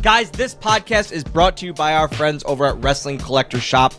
Guys, this podcast is brought to you by our friends over at Wrestling Collector Shop.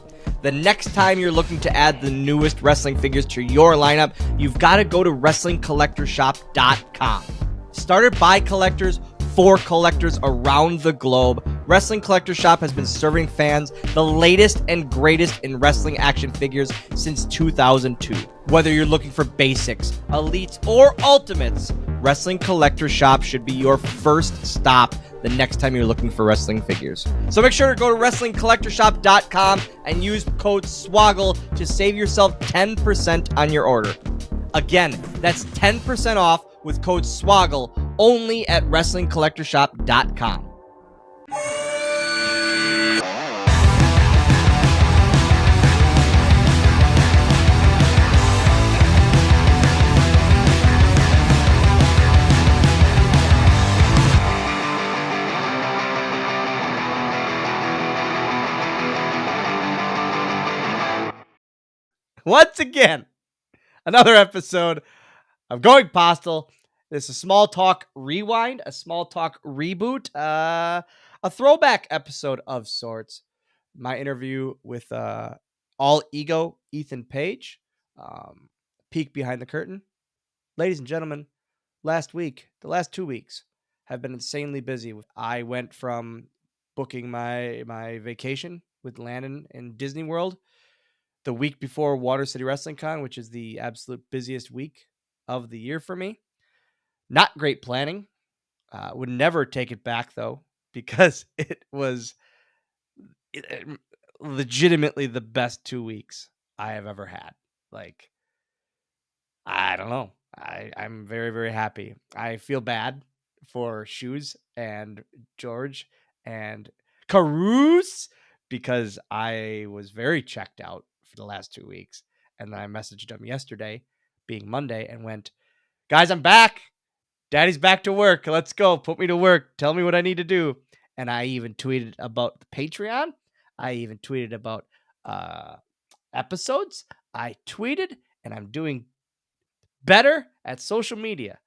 The next time you're looking to add the newest wrestling figures to your lineup, you've got to go to WrestlingCollectorShop.com. Started by collectors for collectors around the globe, Wrestling Collector Shop has been serving fans the latest and greatest in wrestling action figures since 2002. Whether you're looking for basics, elites, or ultimates, Wrestling Collector Shop should be your first stop the next time you're looking for wrestling figures. So make sure to go to WrestlingCollectorShop.com and use code SWOGGLE to save yourself 10% on your order. Again, that's 10% off with code SWOGGLE only at WrestlingCollectorShop.com. Once again, another episode of Going Postl. This is a small talk rewind, a small talk reboot, a throwback episode of sorts. My interview with All Ego Ethan Page, peek behind the curtain. Ladies and gentlemen, the last 2 weeks have been insanely busy. I went from booking my vacation with Landon in Disney World the week before Water City Wrestling Con, which is the absolute busiest week of the year for me. Not great planning. Would never take it back, though, because it was legitimately the best 2 weeks I have ever had. Like, I don't know. I'm very, very happy. I feel bad for Shoes and George and Caruso because I was very checked out for the last 2 weeks. And then I messaged him yesterday, being Monday, and went, guys, I'm back. Daddy's back to work. Let's go. Put me to work. Tell me what I need to do. And I even tweeted about the Patreon. I even tweeted about episodes. I tweeted, and I'm doing better at social media.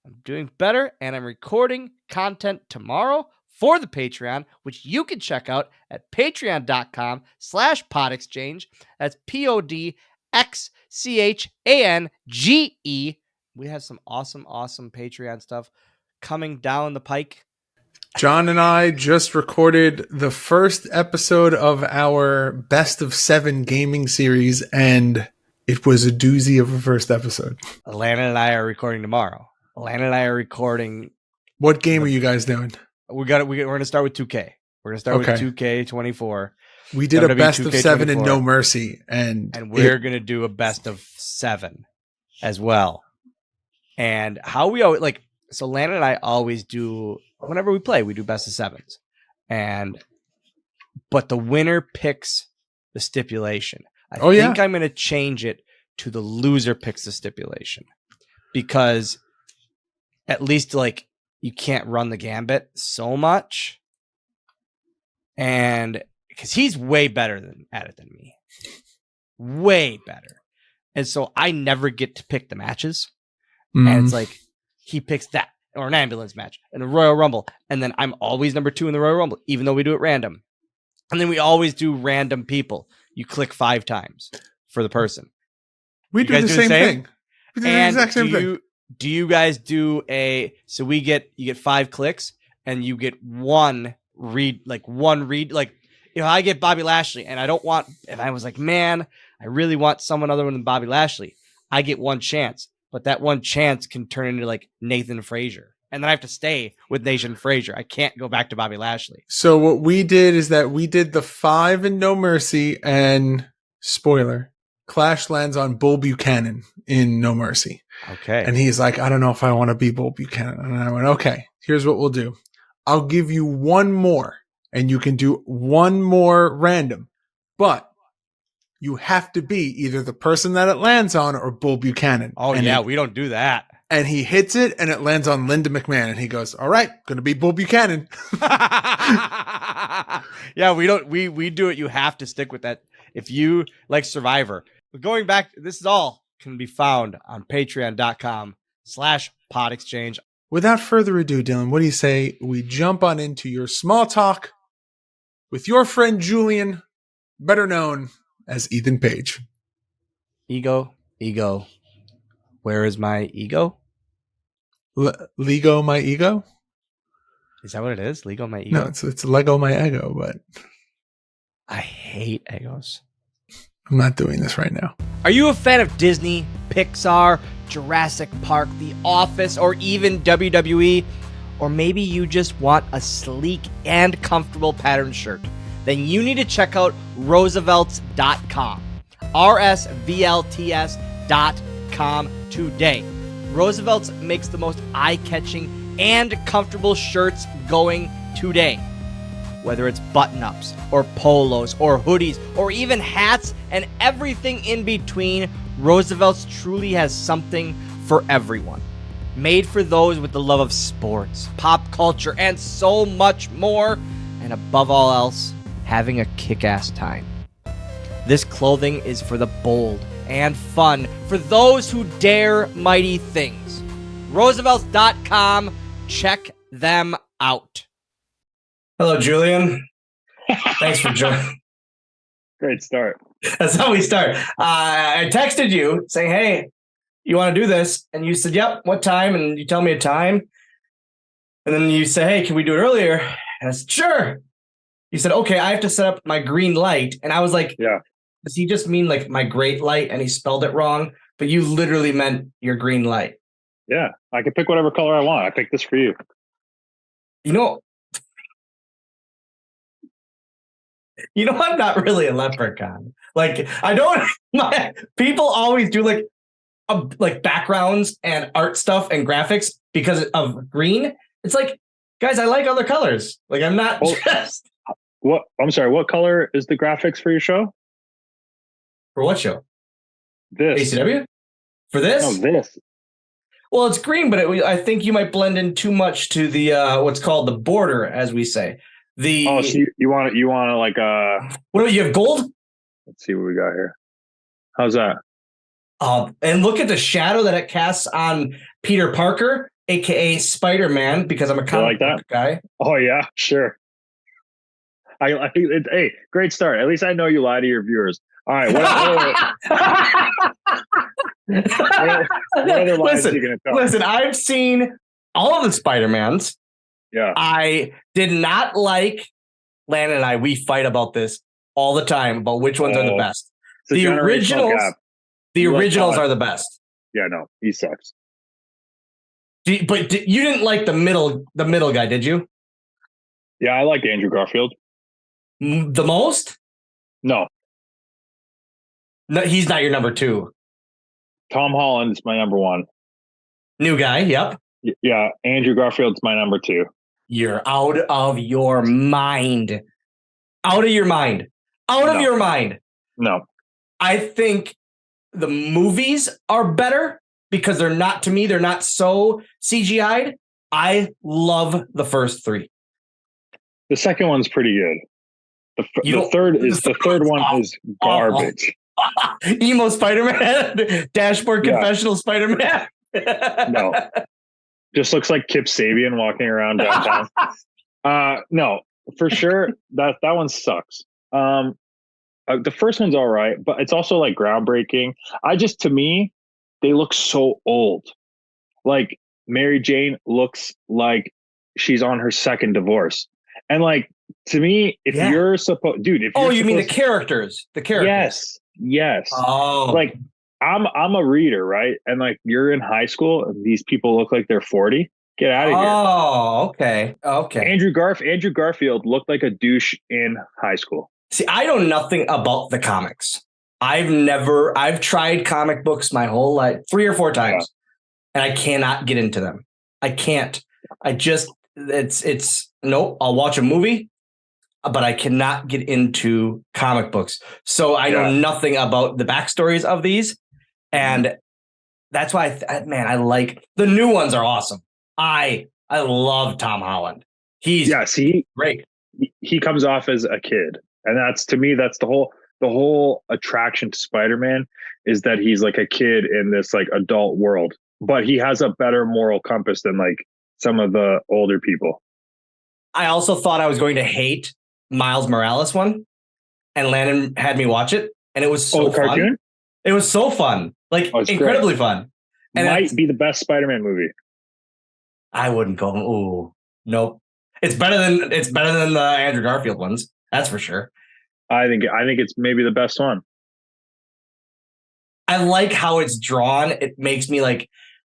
I'm doing better, and I'm recording content tomorrow for the Patreon, which you can check out at patreon.com/podexchange. That's PODXCHANGE. We have some awesome Patreon stuff coming down the pike. John and I just recorded the first episode of our Best of 7 gaming series, and it was a doozy of a first episode. Alana and I are recording tomorrow. Alana and I are recording. What game are you guys doing? We're going to start with 2K. We're going to start with 2K24. We did a Best of 7 and No Mercy, and we're going to do a Best of 7 as well. And how we always so Landon and I always do, whenever we play, we do best of 7s. But the winner picks the stipulation. I think I'm going to change it to the loser picks the stipulation, because at least you can't run the gambit so much. And because he's way better at it than me, way better. And so I never get to pick the matches. And it's like, he picks that, or an ambulance match, and a Royal Rumble. And then I'm always number 2 in the Royal Rumble, even though we do it random. And then we always do random people. You click 5 times for the person. We do the same thing. We do the exact same thing. Do you guys do so you get 5 clicks, and you get one read. Like, I get Bobby Lashley, and I was like, man, I really want someone other than Bobby Lashley. I get one chance. But that one chance can turn into Nathan Frazier. And then I have to stay with Nathan Frazier. I can't go back to Bobby Lashley. So what we did is that we did the 5 and No Mercy, and spoiler, Clash lands on Bull Buchanan in No Mercy. Okay. And he's like, I don't know if I want to be Bull Buchanan. And I went, okay, here's what we'll do. I'll give you one more, and you can do one more random. But you have to be either the person that it lands on or Bull Buchanan. Oh, and we don't do that. And he hits it, and it lands on Linda McMahon, and he goes, all right, going to be Bull Buchanan. Yeah, we don't. We do it. You have to stick with that. If you like Survivor, going back, this is all can be found on patreon.com/podexchange. without further ado, Dylan, what do you say we jump on into your small talk with your friend Julian, better known as Ethan Page? Ego. Where is my ego? Lego my ego? Is that what it is? Lego my ego? No, it's Lego my ego, but I hate egos. I'm not doing this right now. Are you a fan of Disney, Pixar, Jurassic Park, The Office, or even WWE? Or maybe you just want a sleek and comfortable patterned shirt? Then you need to check out Roosevelts.com. RSVLTS.com today. Roosevelt's makes the most eye-catching and comfortable shirts going today. Whether it's button-ups or polos or hoodies or even hats and everything in between, Roosevelt's truly has something for everyone. Made for those with the love of sports, pop culture, and so much more. And above all else, having a kick-ass time. This clothing is for the bold and fun, for those who dare mighty things. Roosevelts.com. Check them out. Hello, Julian. Thanks for joining. Great start. That's how we start. I texted you saying, hey, you want to do this? And you said, yep, what time? And you tell me a time. And then you say, hey, can we do it earlier? And I said, sure. You said, okay, I have to set up my green light. And I was like, Yeah. Does he just mean like my great light? And he spelled it wrong. But you literally meant your green light. Yeah. I can pick whatever color I want. I picked this for you. You know, I'm not really a leprechaun. Like, I don't. People always do like backgrounds and art stuff and graphics because of green. It's like, guys, I like other colors. Like, I'm not just. What? I'm sorry. What color is the graphics for your show? For what show? This. ACW? For this? No, this. Well, it's green, but I think you might blend in too much to the what's called the border, as we say. So you want it like what do you have? Gold? Let's see what we got here. How's that? And look at the shadow that it casts on Peter Parker, aka Spider-Man, because I'm a comic book guy. Oh yeah, sure. Hey, great start. At least I know you lie to your viewers. All right. What other lies are you going to tell? Listen, I've seen all of the Spider-Mans. Yeah. I did not like Landon and I. We fight about this all the time about which ones are the best. The originals. The originals are the best. Yeah, no, he sucks. But you didn't like the middle guy, did you? Yeah, I like Andrew Garfield. The most? No, he's not your number two. Tom Holland is my number one. New guy, yep. Yeah, Andrew Garfield's my number two. You're out of your mind. Out of your mind. Out of your mind. No. I think the movies are better because they're not so CGI'd. I love the first three. The second one's pretty good. The third one is garbage. Emo Spider-Man, Dashboard Confessional Spider-Man. No, just looks like Kip Sabian walking around downtown. No, for sure that one sucks. The first one's all right, but it's also like groundbreaking. To me, they look so old. Like Mary Jane looks like she's on her second divorce, and like. To me, if you're supposed, dude, if you mean the characters? The characters. Yes. Oh, like I'm a reader, right? And like you're in high school, and these people look like they're 40. Get out of here. Oh, okay. Andrew Garfield looked like a douche in high school. See, I know nothing about the comics. I've tried comic books my whole life 3 or 4 times, and I cannot get into them. I can't. Nope. I'll watch a movie, but I cannot get into comic books. So I know nothing about the backstories of these. And that's why, I like the new ones are awesome. I love Tom Holland. He's great. He comes off as a kid. And that's the whole attraction to Spider-Man is that he's like a kid in this like adult world, but he has a better moral compass than like some of the older people. I also thought I was going to hate Miles Morales one, and Landon had me watch it, and it was so the cartoon? fun. It was so fun, like incredibly fun. And might be the best Spider-Man movie. I wouldn't go. Ooh, nope. It's better than the Andrew Garfield ones. That's for sure. I think it's maybe the best one. I like how it's drawn. It makes me like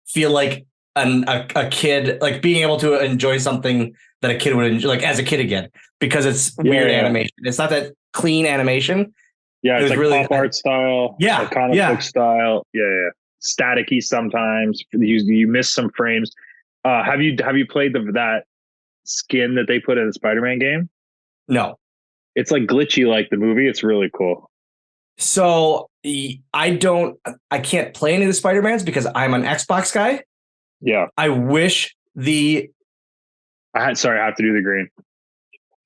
feel like a kid, like being able to enjoy something that a kid would enjoy, like as a kid again, because it's weird animation. It's not that clean animation. Yeah, it's like really pop art style. Yeah, like comic book style. Yeah. Staticky sometimes. You miss some frames. Have you played that skin that they put in the Spider-Man game? No. It's like glitchy like the movie. It's really cool. So I can't play any of the Spider-Mans because I'm an Xbox guy. Yeah. I wish I have to do the green.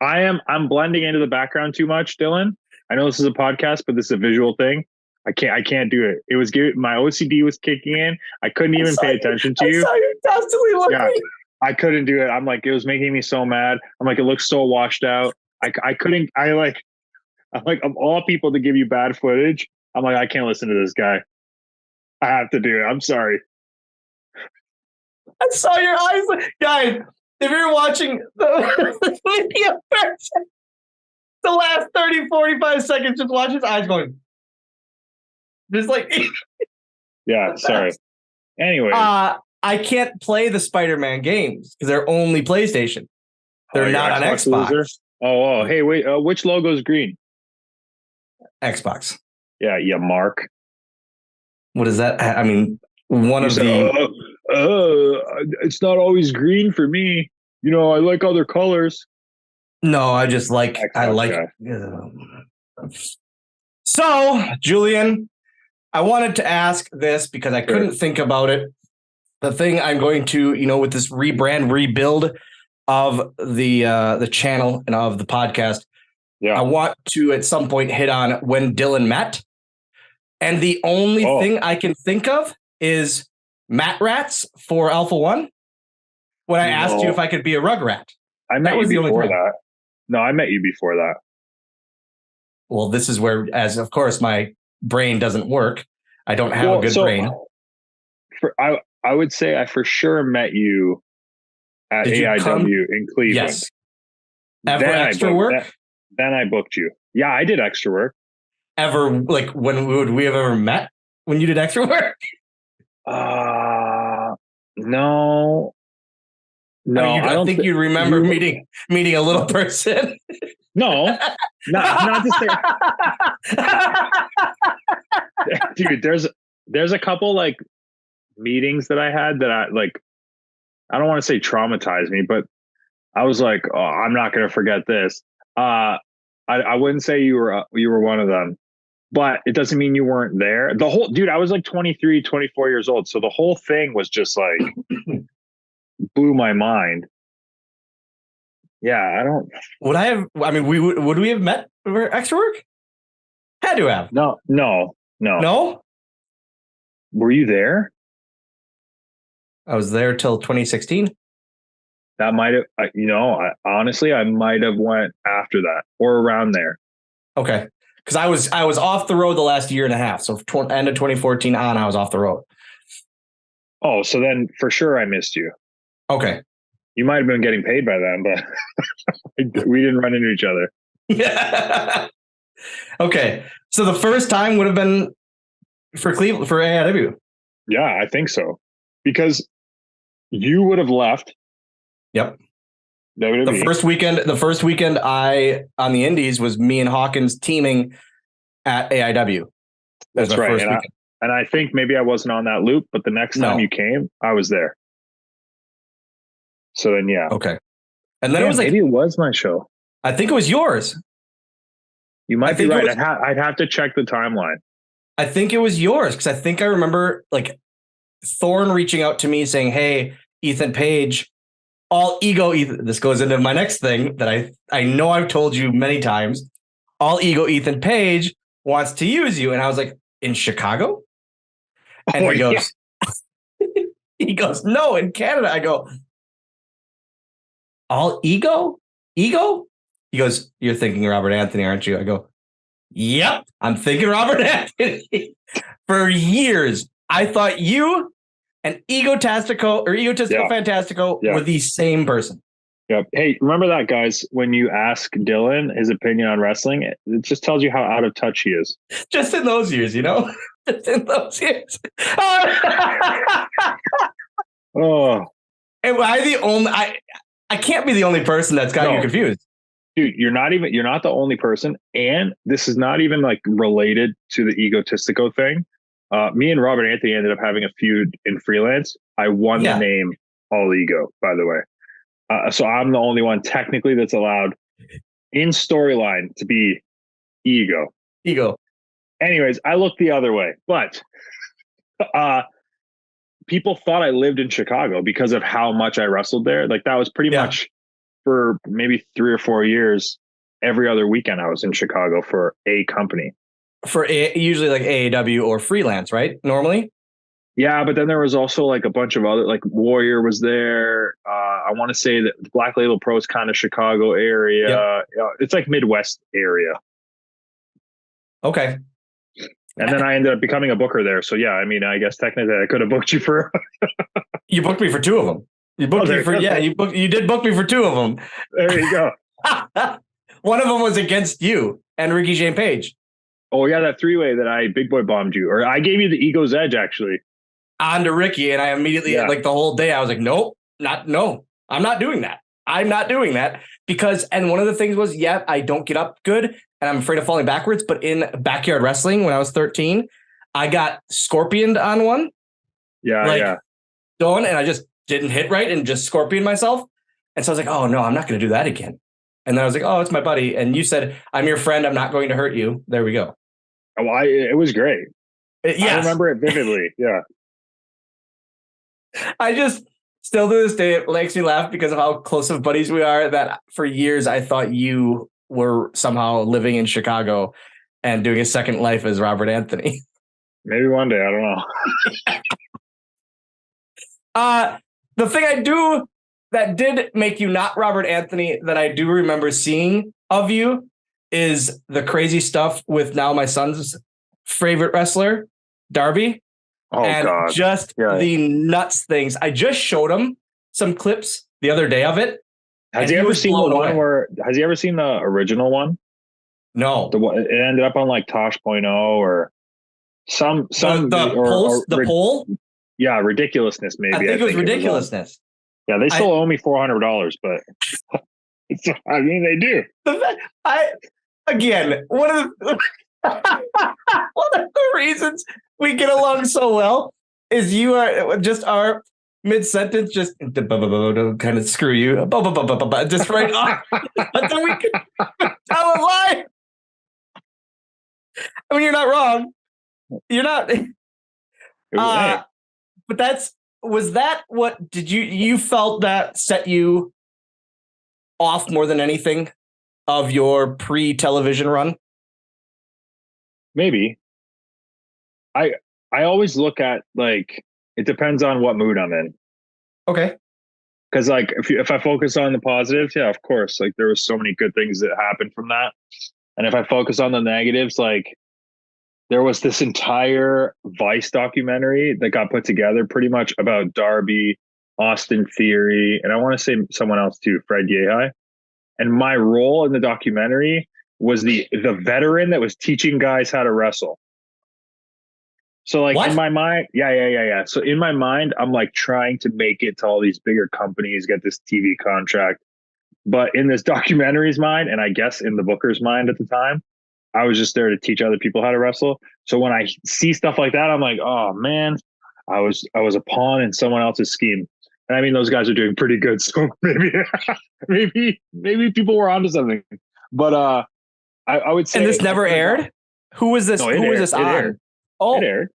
I'm blending into the background too much, Dylan. I know this is a podcast, but this is a visual thing. I can't do it. It was my OCD was kicking in. I couldn't even pay attention to you. I saw you constantly looking. Yeah, I couldn't do it. I'm like, it was making me so mad. I'm like, it looks so washed out. I'm like, of all people to give you bad footage, I'm like, I can't listen to this guy. I have to do it. I'm sorry. I saw your eyes. Guys, if you're watching the video version, the last 30, 45 seconds, just watch his eyes going. Just like. Yeah, sorry. Anyway. I can't play the Spider-Man games because they're only PlayStation. They're not on Xbox. Loser? Oh, hey, wait. Which logo is green? Xbox. Yeah, Mark. What is that? I mean, it's not always green for me. You know, I like other colors. No, I just like So, Julian, I wanted to ask this because I couldn't think about it. The thing I'm going to, with this rebuild of the channel and of the podcast, I want to at some point hit on when Dylan met. And the only thing I can think of is Matt Rats for Alpha One. When I asked you if I could be a Rugrat. I met you before that. No, I met you before that. Well, this is where, as of course, my brain doesn't work. I don't have a good brain. I would say I for sure met you at AIW in Cleveland. Yes. Ever extra work? Then I booked you. Yeah, I did extra work. Ever, like, when would we have ever met when you did extra work? No. No, I don't think you remember meeting a little person. No, not to say. Dude, there's a couple like meetings that I had that I don't want to say traumatized me, but I was like, oh, I'm not going to forget this. I wouldn't say you were one of them, but it doesn't mean you weren't there. I was like 23, 24 years old. So the whole thing was just like blew my mind. Yeah, would we have met for extra work? Had to have. No. Were you there? I was there till 2016. That might have, honestly, I might have went after that or around there. Okay. Because I was off the road the last year and a half. So end of 2014 on, I was off the road. Oh, so then for sure I missed you. Okay. You might have been getting paid by then, but we didn't run into each other. Yeah. Okay. So the first time would have been for Cleveland, for AIW. Yeah, I think so. Because you would have left. Yep. WWE. The first weekend on the Indies was me and Hawkins teaming at AIW. That's right. And I think maybe I wasn't on that loop, but the next time you came, I was there. So then, yeah. Okay. And then it was maybe it was my show. I think it was yours. You might be right. I'd have to check the timeline. I think it was yours because I think I remember like Thorne reaching out to me saying, "Hey, Ethan Page, all ego Ethan." This goes into my next thing that I know I've told you many times. All ego Ethan Page wants to use you, and I was like, "In Chicago?" And he goes, "No, in Canada." I go, All ego? Ego? He goes, you're thinking Robert Anthony, aren't you? I go, yep, I'm thinking Robert Anthony. For years, I thought you and Egotastico Fantastico were the same person. Yep. Hey, remember that, guys? When you ask Dylan his opinion on wrestling, it just tells you how out of touch he is. Just in those years, you know? Just in those years. Oh. Am I the only? I can't be the only person that's got you confused. Dude, you're not the only person. And this is not even like related to the egotistical thing. Me and Robert Anthony ended up having a feud in freelance. I won the name All Ego, by the way. So I'm the only one technically that's allowed in storyline to be ego. Anyways, I look the other way, but people thought I lived in Chicago because of how much I wrestled there. Like that was pretty much for maybe 3 or 4 years. Every other weekend I was in Chicago for a company. Usually like AAW or freelance, right? Normally. Yeah, but then there was also like a bunch of other, like Warrior was there. I want to say that Black Label Pro is kind of Chicago area. Yep. It's like Midwest area. Okay. And then I ended up becoming a booker there. So yeah, I mean, I guess technically I could have booked you for. You booked me for 2 of them. You booked me for you did book me for 2 of them. There you go. One of them was against you and Ricky Jane Page. Oh yeah, that 3-way that I big boy bombed you, or I gave you the ego's edge actually. On to Ricky, and I immediately like the whole day I was like, no, I'm not doing that. I'm not doing that because, and one of the things was, I don't get up good and I'm afraid of falling backwards. But in backyard wrestling, when I was 13, I got scorpioned on one. Going, and I just didn't hit right and just scorpioned myself. And so I was like, oh no, I'm not going to do that again. And then I was like, oh, it's my buddy. And you said, I'm your friend. I'm not going to hurt you. There we go. Oh, it was great. I remember it vividly. Yeah. I just still to this day, it makes me laugh because of how close of buddies we are that for years I thought you were somehow living in Chicago and doing a second life as Robert Anthony. Maybe one day. I don't know. The thing I do that did make you not Robert Anthony that I do remember seeing of you is the crazy stuff with now my son's favorite wrestler, Darby. Oh, and God. Just the nuts things. I just showed him some clips the other day of it. Has he ever seen the one has he ever seen the original one? No. It ended up on like Tosh.0 or some the poll? Yeah, ridiculousness maybe. I think it was ridiculousness. Yeah, they still owe me $400, but I mean they do. One of the reasons we get along so well is you are just our mid-sentence, just kind of screw you, just right off. But then we can tell a lie. I mean, you're not wrong. You're not. But was that what did you felt that set you off more than anything of your pre-television run? Maybe. I always look at like it depends on what mood I'm in. Okay. Because like if I focus on the positives, yeah, of course, like there was so many good things that happened from that. And if I focus on the negatives, like there was this entire Vice documentary that got put together pretty much about Darby, Austin Theory, and I want to say someone else too, Fred Yehi. And my role in the documentary was the veteran that was teaching guys how to wrestle. So like in my mind, yeah. So in my mind, I'm like trying to make it to all these bigger companies, get this TV contract. But in this documentary's mind, and I guess in the booker's mind at the time, I was just there to teach other people how to wrestle. So when I see stuff like that, I'm like, oh man, I was a pawn in someone else's scheme. And I mean, those guys are doing pretty good. So maybe people were onto something. But I would say. And this never aired? Who was this? Who was this on? Aired. Oh, it aired.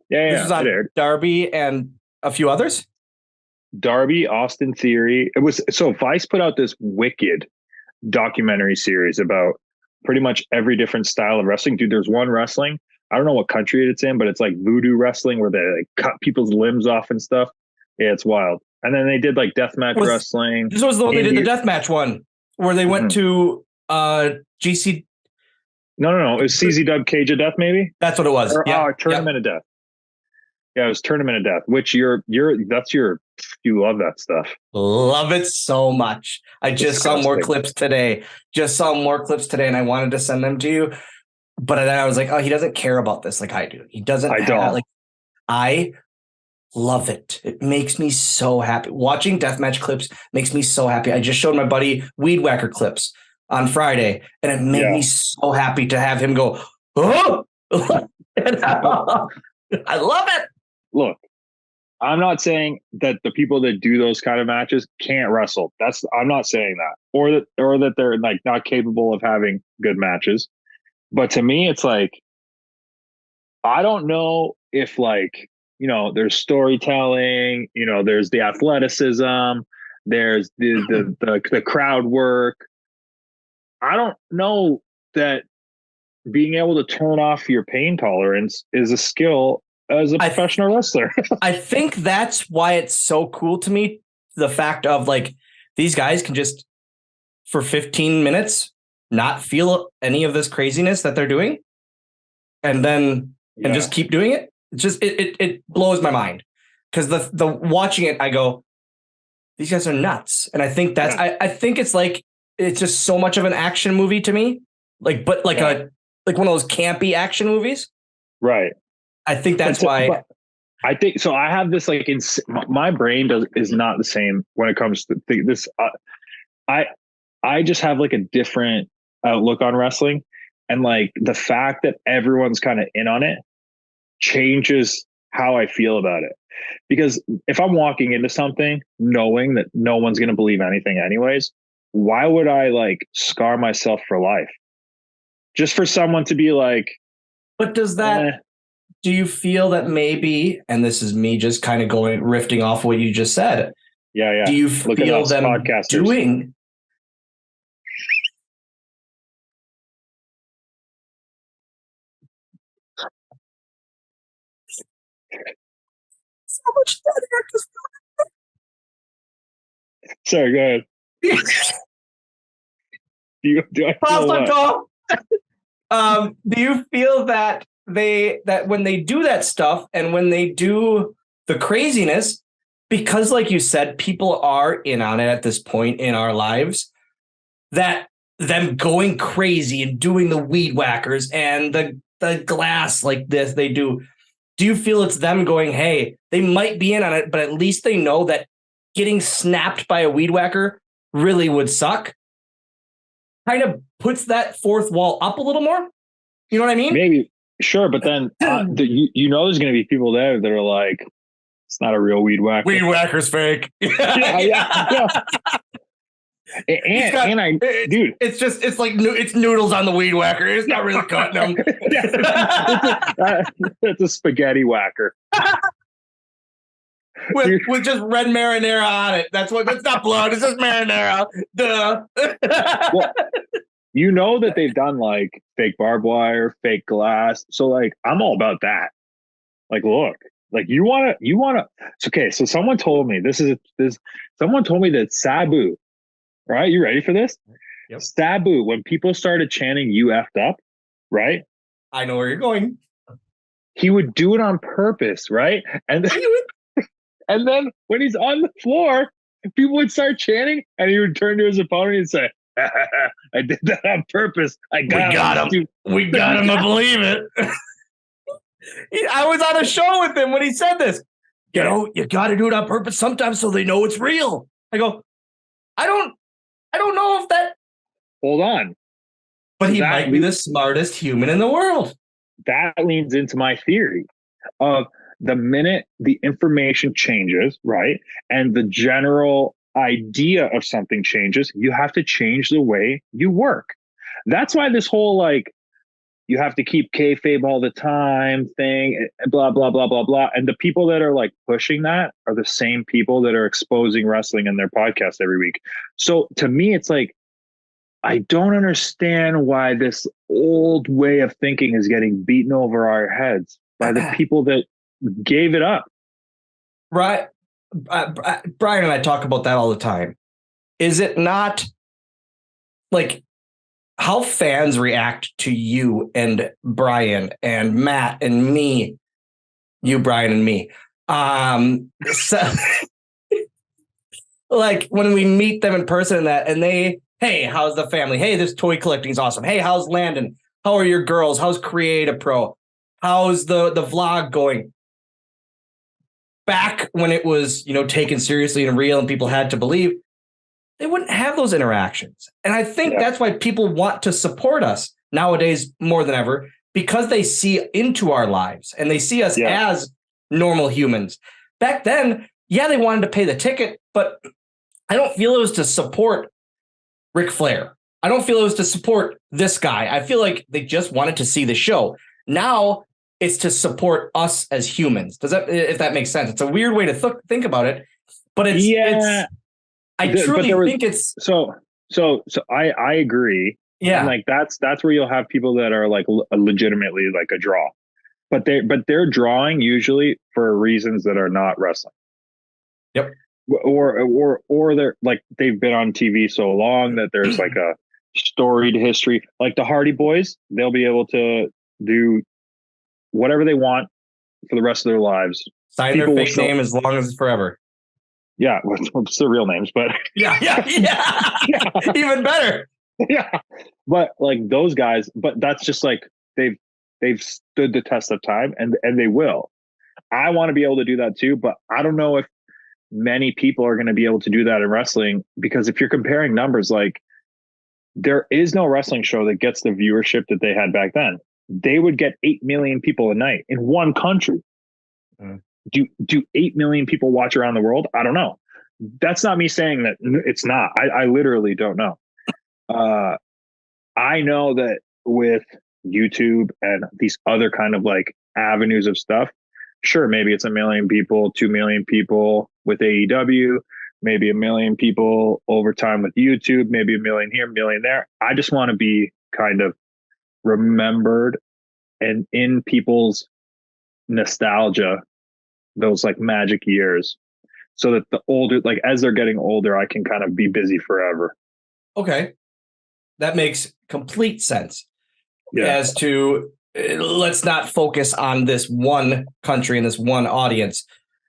Yeah, this was on it aired. Darby and a few others. Darby, Austin Theory. It was so Vice put out this wicked documentary series about pretty much every different style of wrestling. Dude, there's one wrestling. I don't know what country it's in, but it's like voodoo wrestling where they like cut people's limbs off and stuff. Yeah, it's wild. And then they did like deathmatch wrestling. This was the one they did the deathmatch one where they went to GC. No. It was CZ Dub Cage of Death, maybe? That's what it was. Tournament of Death. Yeah, it was Tournament of Death, which you love that stuff. Love it so much. I just saw more clips today. And I wanted to send them to you. But then I was like, oh, he doesn't care about this like I do. He doesn't. I love it. It makes me so happy. Watching deathmatch clips makes me so happy. I just showed my buddy Weed Whacker clips on Friday, and it made me so happy to have him go, oh! I love it. Look, I'm not saying that the people that do those kind of matches can't wrestle. I'm not saying that, or that they're like not capable of having good matches. But to me, it's like, I don't know if like, there's storytelling, there's the athleticism, there's the crowd work. I don't know that being able to turn off your pain tolerance is a skill as a professional wrestler. I think that's why it's so cool to me. The fact of like, these guys can just, for 15 minutes, not feel any of this craziness that they're doing. And then, and just keep doing it. It's just, it blows my mind. Cause the watching it, I go, these guys are nuts. And I think that's, I think it's like, it's just so much of an action movie to me. Like, but like like one of those campy action movies. Right. I think that's why. I think so. I have this like my brain is not the same when it comes to this. I just have like a different outlook on wrestling, and like the fact that everyone's kind of in on it changes how I feel about it. Because if I'm walking into something knowing that no one's going to believe anything anyways, why would I like scar myself for life just for someone to be like? But does that? Do you feel that maybe, and this is me just kind of riffing off what you just said. Yeah. Do you feel them podcasters doing? So much better. Sorry, go ahead. do I feel what? Do you feel that that when they do that stuff and when they do the craziness, because like you said, people are in on it at this point in our lives, that them going crazy and doing the weed whackers and the glass like this, do you feel it's them going, hey, they might be in on it, but at least they know that getting snapped by a weed whacker really would suck? Kind of puts that fourth wall up a little more. You know what I mean? Maybe. Sure, but then there's going to be people there that are like, it's not a real weed whacker. Weed whacker's fake. yeah. Dude, it's like it's noodles on the weed whacker. It's not really cutting them. It's a spaghetti whacker with just red marinara on it. That's not blood. It's just marinara. Duh. Well, that they've done like fake barbed wire, fake glass. So like, I'm all about that. Like, look, like you want to, it's okay. So someone told me someone told me that Sabu, right? You ready for this? Yep. Sabu, when people started chanting, you effed up, right? I know where you're going. He would do it on purpose, right? And then when he's on the floor, people would start chanting and he would turn to his opponent and say, I did that on purpose. We got him. We got him to believe it. I was on a show with him when he said this. You got to do it on purpose sometimes so they know it's real. I go, I don't know if that. Hold on. But he might be the smartest human in the world. That leans into my theory of the minute the information changes, right? And the general idea of something changes, you have to change the way you work. That's why this whole like you have to keep kayfabe all the time thing, blah blah blah blah blah. And the people that are like pushing that are the same people that are exposing wrestling in their podcast every week. So to me, it's like I don't understand why this old way of thinking is getting beaten over our heads by the people that gave it up. Right. Brian and I talk about that all the time. Is it not like how fans react to you and Brian and Matt and me, you, Brian, and me? So, like when we meet them in person and they, hey, how's the family? Hey, this toy collecting is awesome. Hey, how's Landon? How are your girls? How's Creative Pro? How's the vlog going? Back when it was, taken seriously and real and people had to believe, they wouldn't have those interactions. And I think that's why people want to support us nowadays more than ever, because they see into our lives and they see us as normal humans. Back then, they wanted to pay the ticket, but I don't feel it was to support Ric Flair. I don't feel it was to support this guy. I feel like they just wanted to see the show. Now it's to support us as humans. If that makes sense? It's a weird way to think about it, but I truly think it's so. I agree. Yeah, and like that's where you'll have people that are like legitimately like a draw, but they're drawing usually for reasons that are not wrestling. Yep. Or they're like they've been on TV so long that there's like a storied history. Like the Hardy Boys, they'll be able to do whatever they want for the rest of their lives. Sign their fake name as long as it's forever. Yeah, it's their real names, but yeah. Even better. Yeah, but like those guys, but that's just like they've stood the test of time, and they will. I want to be able to do that too, but I don't know if many people are going to be able to do that in wrestling, because if you're comparing numbers, like there is no wrestling show that gets the viewership that they had back then. They would get 8 million people a night in one country. Do 8 million people watch around the world? I don't know. That's not me saying that it's not. I literally don't know. I know that with YouTube and these other kind of like avenues of stuff, sure, maybe it's 1 million people, 2 million people with AEW, maybe 1 million people over time with YouTube, maybe 1 million here, 1 million there. I just want to be kind of remembered and in people's nostalgia, those like magic years, so that the older, like as they're getting older, I can kind of be busy forever. Okay. That makes complete sense. Yeah. As to, let's not focus on this one country and this one audience.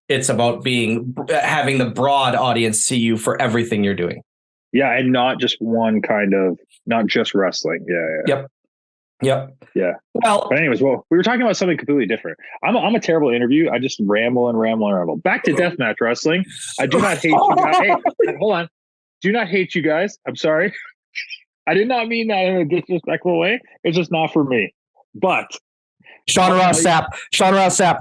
It's about having the broad audience see you for everything you're doing. Yeah. And not just one kind of, not just wrestling. Yeah. Yep. Yeah. Well, but anyways, we were talking about something completely different. I'm a terrible interview. I just ramble and ramble and ramble. Back to deathmatch wrestling. I do not hate you guys. Hey, hold on. Do not hate you guys. I'm sorry. I did not mean that in a disrespectful way. It's just not for me. But Sean Ross Sapp,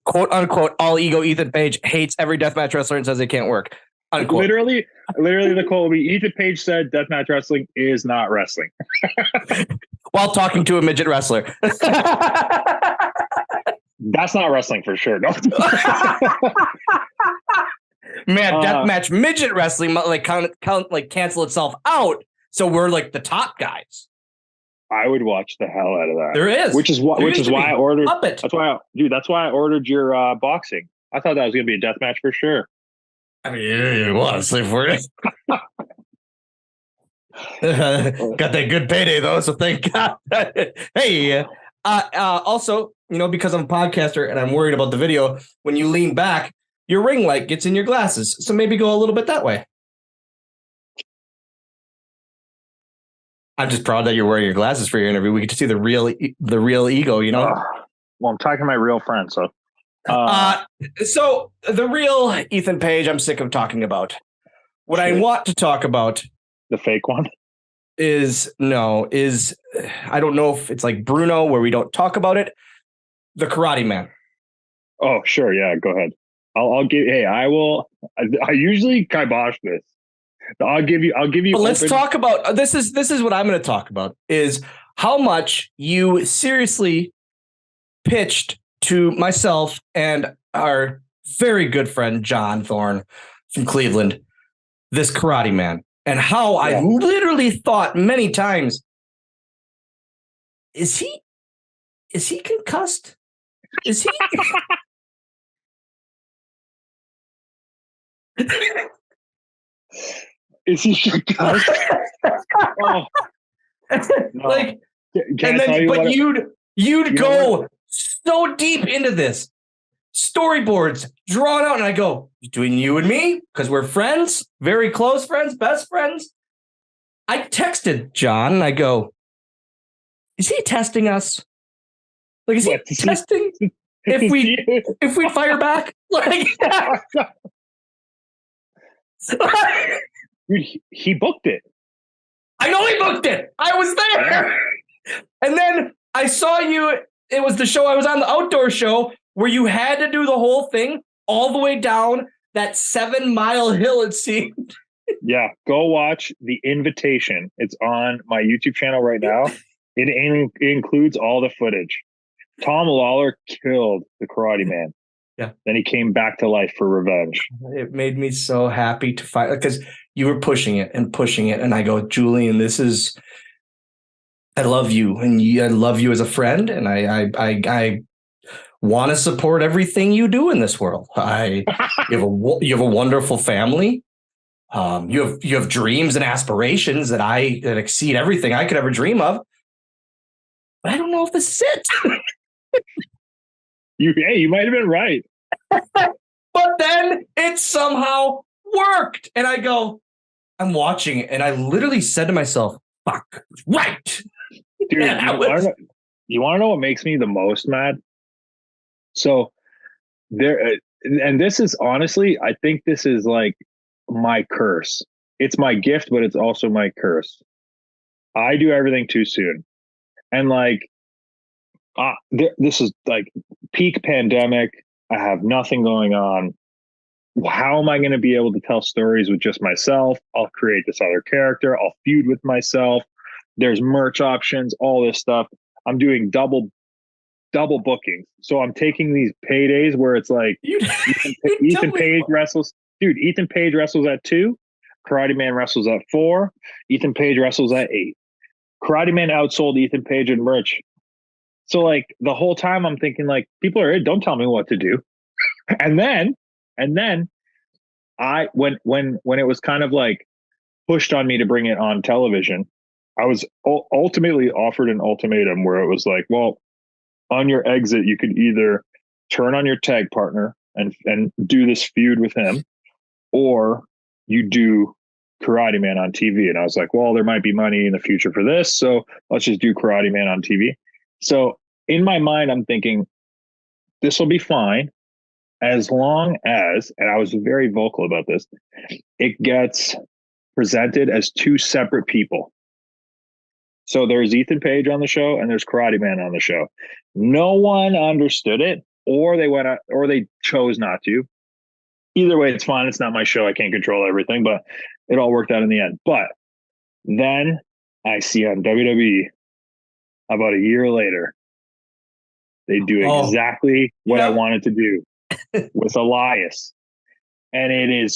quote unquote, all ego Ethan Page hates every deathmatch wrestler and says it can't work. Unquote. Literally the quote will be, Ethan Page said deathmatch wrestling is not wrestling. While talking to a midget wrestler. That's not wrestling for sure. No. Man, deathmatch midget wrestling like cancel itself out. So we're like the top guys. I would watch the hell out of that. There is, which is why I ordered. Puppet. That's why I ordered your boxing. I thought that was going to be a death match for sure. I mean, it was. For it. Got that good payday though, so thank God. Hey, also, because I'm a podcaster and I'm worried about the video, when you lean back, your ring light gets in your glasses. So maybe go a little bit that way. I'm just proud that you're wearing your glasses for your interview. We get to see the real ego, Well, I'm talking to my real friend, so. So the real Ethan Page, I'm sick of talking about. What I want to talk about, the fake one, is I don't know if it's like Bruno where we don't talk about it. The Karate Man. Oh, sure, yeah, go ahead. I'll give. Hey, I will. I usually kibosh this. I'll give you. But let's talk about this. Is what I'm going to talk about? Is how much you seriously pitched to myself and our very good friend John Thorne from Cleveland, this Karate Man, and how I literally thought many times, is he concussed? Is he? Is he shook up? Oh, no. Like, Can and I tell then, you but what? you'd go so deep into this storyboards drawn out, and I go, between you and me, because we're friends, very close friends, best friends. I texted John and I go, is he testing us? Like, is he testing if we fire back? Like, Dude, he booked it. I know he booked it. I was there. And then I saw you. It was the show I was on, the outdoor show, where you had to do the whole thing all the way down that 7-mile hill, it seemed. Yeah, go watch The Invitation. It's on my YouTube channel right now. It includes all the footage. Tom Lawler killed the Karate Man. Yeah. Then he came back to life for revenge. It made me so happy to find, because you were pushing it. And I go, Julian, I love you, and I love you as a friend, and I want to support everything you do in this world. You have a wonderful family. You have dreams and aspirations that exceed everything I could ever dream of. But I don't know if this is it. You might have been right. But then it somehow worked. And I'm watching it, and I literally said to myself, fuck, right. Dude, you want to know what makes me the most mad? So and this is honestly, I think this is like my curse. It's my gift, but it's also my curse. I do everything too soon. And like, this is like peak pandemic. I have nothing going on. How am I going to be able to tell stories with just myself? I'll create this other character. I'll feud with myself. There's merch options, all this stuff. I'm doing double bookings. So I'm taking these paydays where it's like Ethan Page wrestles. Dude, Ethan Page wrestles at 2. Karate Man wrestles at 4. Ethan Page wrestles at 8. Karate Man outsold Ethan Page in merch. So like the whole time I'm thinking like, people are, don't tell me what to do. And then when it was kind of like pushed on me to bring it on television, I was ultimately offered an ultimatum where it was like, well, on your exit, you could either turn on your tag partner and do this feud with him, or you do Karate Man on TV. And I was like, well, there might be money in the future for this, so let's just do Karate Man on TV. So in my mind, I'm thinking this will be fine as long as, and I was very vocal about this, it gets presented as 2 separate people. So there's Ethan Page on the show and there's Karate Man on the show. No one understood it, or they chose not to. Either way, it's fine. It's not my show. I can't control everything, but it all worked out in the end. But then I see on WWE about a year later, they do exactly what I wanted to do with Elias. And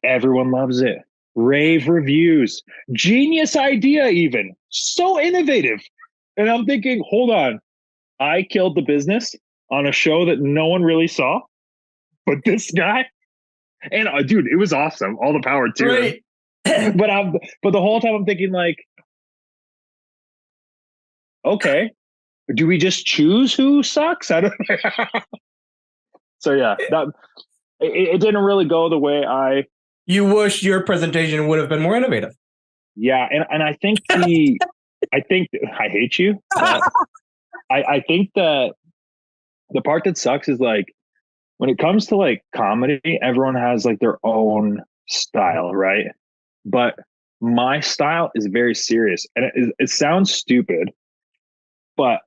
everyone loves it. Rave reviews, genius idea, even so innovative. And I'm thinking, hold on, I killed the business on a show that no one really saw, but this guy, and dude, it was awesome. All the power to him. But the whole time I'm thinking like, okay, do we just choose who sucks? I don't know. So yeah, it didn't really go the way you wish your presentation would have been more innovative. Yeah, and I think I hate you. I think that the part that sucks is like when it comes to like comedy, everyone has like their own style, right? But my style is very serious, and it sounds stupid, but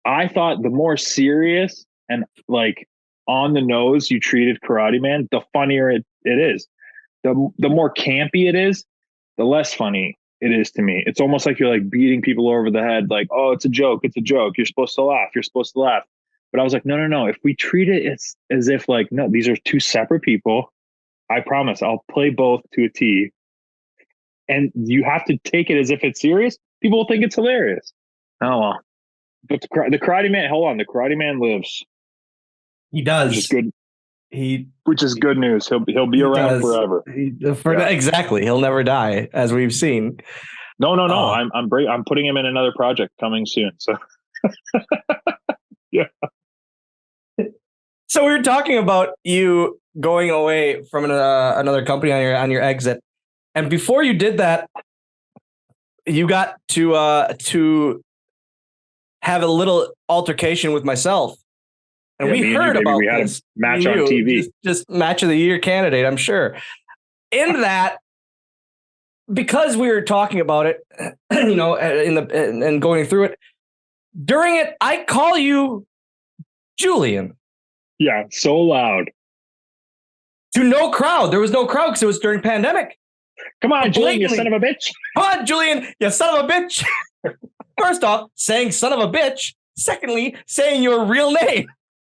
I thought the more serious and like on the nose you treated Karate Man, the funnier it is. The more campy it is, the less funny it is to me. It's almost like you're like beating people over the head, like, oh, it's a joke. It's a joke. You're supposed to laugh. You're supposed to laugh. But I was like, no. If we treat it as if like, no, these are 2 separate people. I promise I'll play both to a T. And you have to take it as if it's serious. People will think it's hilarious. Oh, well. But the Karate Man, hold on. The Karate Man lives. He does. Which is good. which is good news. He'll be around forever. Exactly. He'll never die, as we've seen. No. I'm putting him in another project coming soon. So yeah. So we were talking about you going away from another company on your exit, and before you did that, you got to have a little altercation with myself, and we heard about we had this. A match on TV, just match of the year candidate, I'm sure. In that, because we were talking about it, and going through it, during it, I call you Julian. Yeah, so loud. To no crowd. There was no crowd because it was during pandemic. Come on, Julian, you son of a bitch. Come on, Julian, you son of a bitch. First off, saying son of a bitch. Secondly, saying your real name.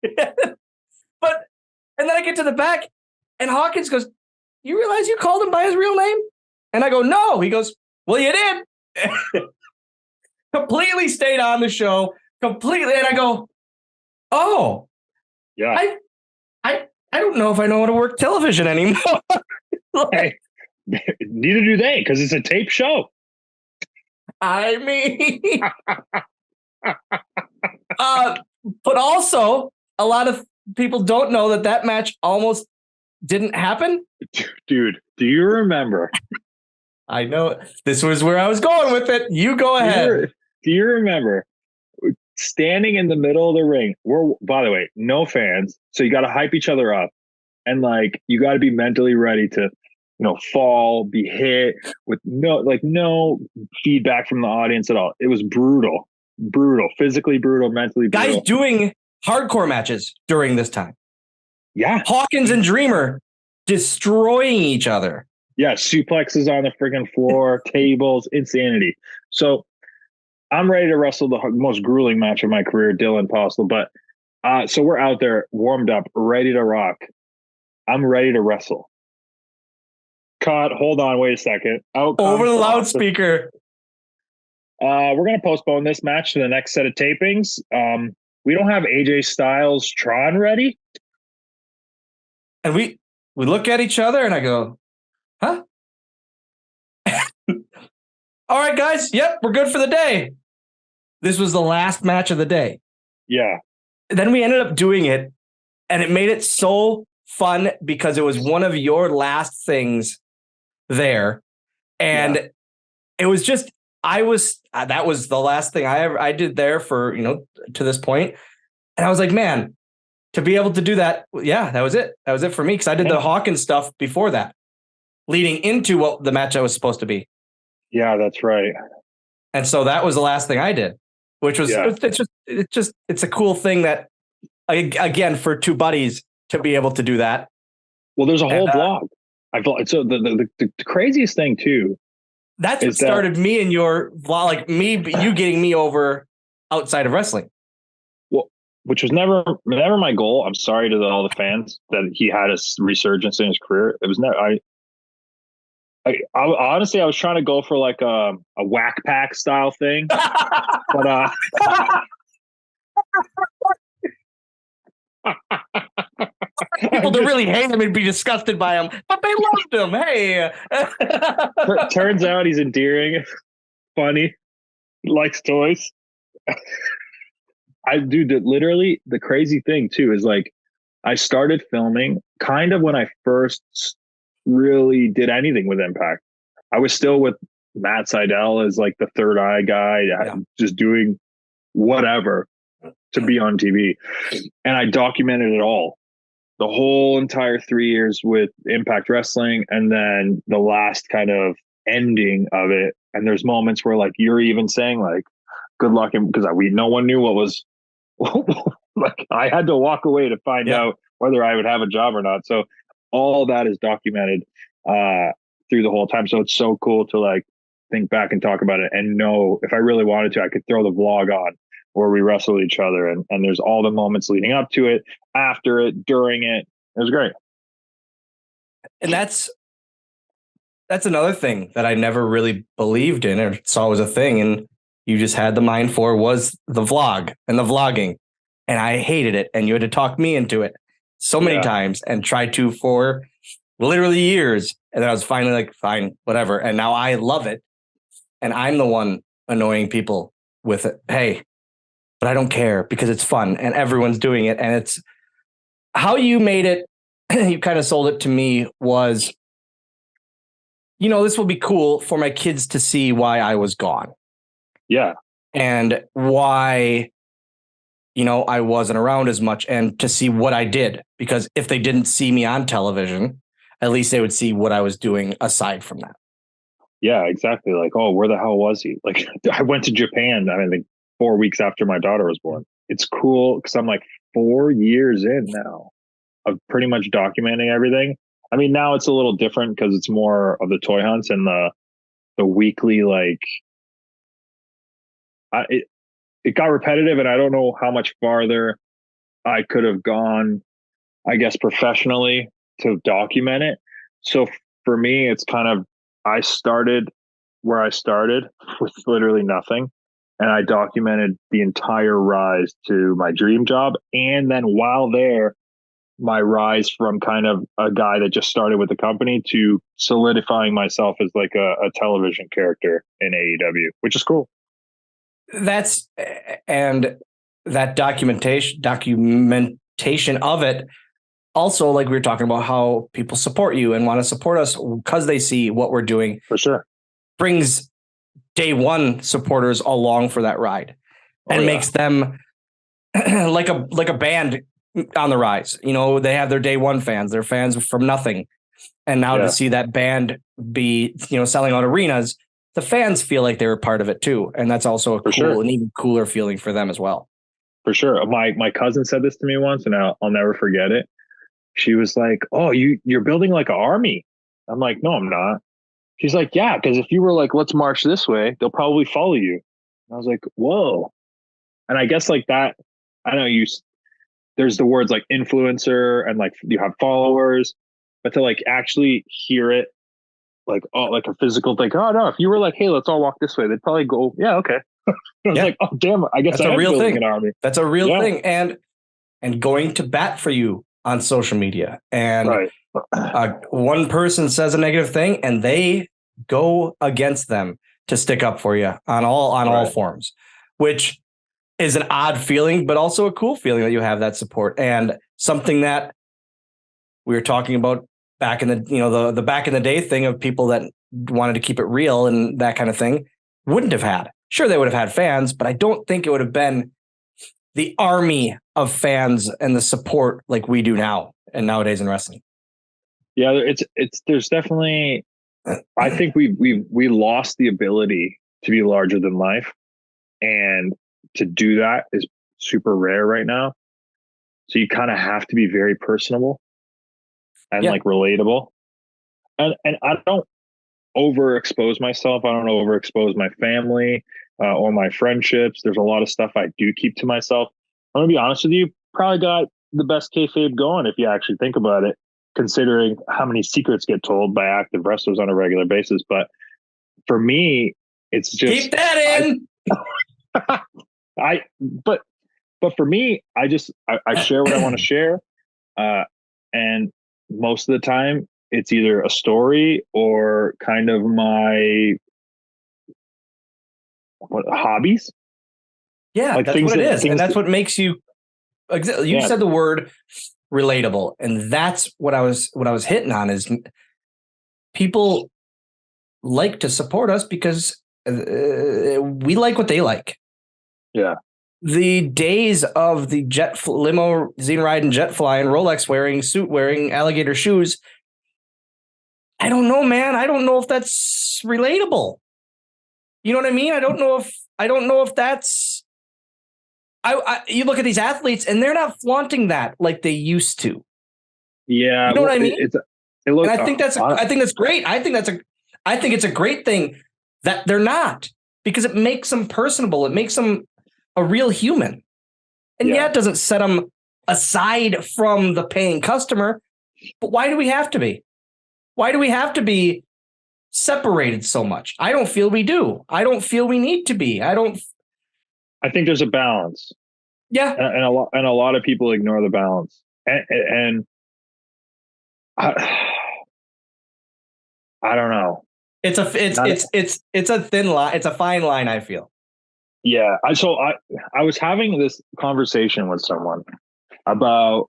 And then I get to the back and Hawkins goes, you realize you called him by his real name? And I go, no. He goes, well, you did. Completely stayed on the show. Completely. And I go, oh. Yeah. I don't know if I know how to work television anymore. Hey, neither do they, because it's a tape show. I mean, but also a lot of people don't know that match almost didn't happen. Dude, do you remember? I know this was where I was going with it. You go ahead. Do you remember standing in the middle of the ring? We're, by the way, no fans, so you got to hype each other up, and like you got to be mentally ready to, fall, be hit with no feedback from the audience at all. It was brutal, physically brutal, mentally brutal. Guys doing hardcore matches during this time. Yeah, Hawkins and Dreamer destroying each other. Yeah, suplexes on the friggin' floor, tables, insanity. So I'm ready to wrestle the most grueling match of my career, Dylan Postl. But so we're out there, warmed up, ready to rock. I'm ready to wrestle. Cut. Hold on. Wait a second. Over the loudspeaker. We're going to postpone this match to the next set of tapings. We don't have AJ Styles Tron ready. And we look at each other and I go, huh? All right, guys. Yep, we're good for the day. This was the last match of the day. Yeah. Then we ended up doing it, and it made it so fun because it was one of your last things there. And it was just, that was the last thing I did there for, to this point. And I was like, man, to be able to do that. Yeah, that was it. That was it for me. Cause I did the Hawkins stuff before that, leading into what the match I was supposed to be. Yeah, that's right. And so that was the last thing I did, which was, it's a cool thing that, again, for two buddies to be able to do that. Well, there's a whole blog. I thought so. The craziest thing too. That's what started me and your vlog, you getting me over outside of wrestling. Well, which was never my goal. I'm sorry to all the fans that he had a resurgence in his career. It was never. I honestly, I was trying to go for like a whack pack style thing, but people to really hate him and be disgusted by him, but they loved him. Hey, turns out he's endearing, funny, likes toys. I do literally the crazy thing too is like I started filming kind of when I first really did anything with Impact. I was still with Matt Seidel as like the third eye guy, just doing whatever to be on TV. And I documented it all, the whole entire 3 years with Impact Wrestling, and then the last kind of ending of it. And there's moments where like you're even saying like, good luck, because no one knew what was like. I had to walk away to find out whether I would have a job or not. So all that is documented through the whole time. So it's so cool to like think back and talk about it and know if I really wanted to, I could throw the vlog on where we wrestle each other. And there's all the moments leading up to it, after it, during it. It was great. And that's another thing that I never really believed in or saw was a thing. And you just had the mind for was the vlog and the vlogging. And I hated it. And you had to talk me into it. so many times and tried to for literally years. And then I was finally like, fine, whatever. And now I love it. And I'm the one annoying people with it. Hey, but I don't care because it's fun and everyone's doing it. And it's how you made it. You kind of sold it to me was, this will be cool for my kids to see why I was gone. Yeah. And why, I wasn't around as much and to see what I did. Because if they didn't see me on television, at least they would see what I was doing aside from that. Yeah, exactly. Like, oh, where the hell was he? Like, I went to Japan, I think 4 weeks after my daughter was born. It's cool because I'm like 4 years in now of pretty much documenting everything. I mean, now it's a little different because it's more of the toy hunts and the weekly, like, it got repetitive, and I don't know how much farther I could have gone, I guess, professionally to document it. So for me, it's kind of, I started where I started with literally nothing. And I documented the entire rise to my dream job. And then while there, my rise from kind of a guy that just started with the company to solidifying myself as like a television character in AEW, which is cool. And that documentation of it. Also, like we were talking about how people support you and want to support us because they see what we're doing. For sure. Brings day one supporters along for that ride and makes them like a band on the rise. They have their day one fans, they're fans from nothing. And now to see that band be, selling out arenas, the fans feel like they were part of it too. And that's also an even cooler feeling for them as well. For sure. My cousin said this to me once, and I'll never forget it. She was like, oh, you're building like an army. I'm like, no, I'm not. She's like, yeah, because if you were like, let's march this way, they'll probably follow you. And I was like, whoa. And I guess like that, I know there's the words like influencer and like you have followers, but to like actually hear it like, oh, like a physical thing. Oh no, if you were like, hey, let's all walk this way, they'd probably go, yeah, okay. I was like, oh damn, I guess that's a real thing. An army. That's a real thing. And going to bat for you on social media. And one person says a negative thing and they go against them to stick up for you on all forms, which is an odd feeling, but also a cool feeling that you have that support. And something that we were talking about back in the, the back in the day thing of people that wanted to keep it real and that kind of thing wouldn't have had. Sure, they would have had fans, but I don't think it would have been the army of fans and the support like we do now and nowadays in wrestling. Yeah, there's definitely, I think we lost the ability to be larger than life, and to do that is super rare right now. So you kind of have to be very personable and like relatable. And I don't overexpose myself. I don't overexpose my family or my friendships. There's a lot of stuff I do keep to myself. I'm gonna be honest with you, probably got the best kayfabe going if you actually think about it, considering how many secrets get told by active wrestlers on a regular basis. But for me, it's just keep that in. But for me, I share what I want to share. And most of the time it's either a story or kind of my hobbies. Yeah, like that's what it is. And that's what makes you said the word relatable. And that's what I was hitting on is people like to support us because we like what they like. Yeah. The days of the limousine riding, jet flying, Rolex wearing, suit wearing, alligator shoes. I don't know, man. I don't know if that's relatable. You know what I mean? I don't know if that's. You look at these athletes and they're not flaunting that like they used to. Yeah, you know what I mean. And I think that's great. I think it's a great thing that they're not, because it makes them personable. It makes them a real human. And it doesn't set them aside from the paying customer. But why do we have to be? Why do we have to be separated so much? I don't feel we do. I don't feel we need to be. I think there's a balance. Yeah. And a lot of people ignore the balance. and I don't know. It's a thin line. It's a fine line, I feel. Yeah. I was having this conversation with someone about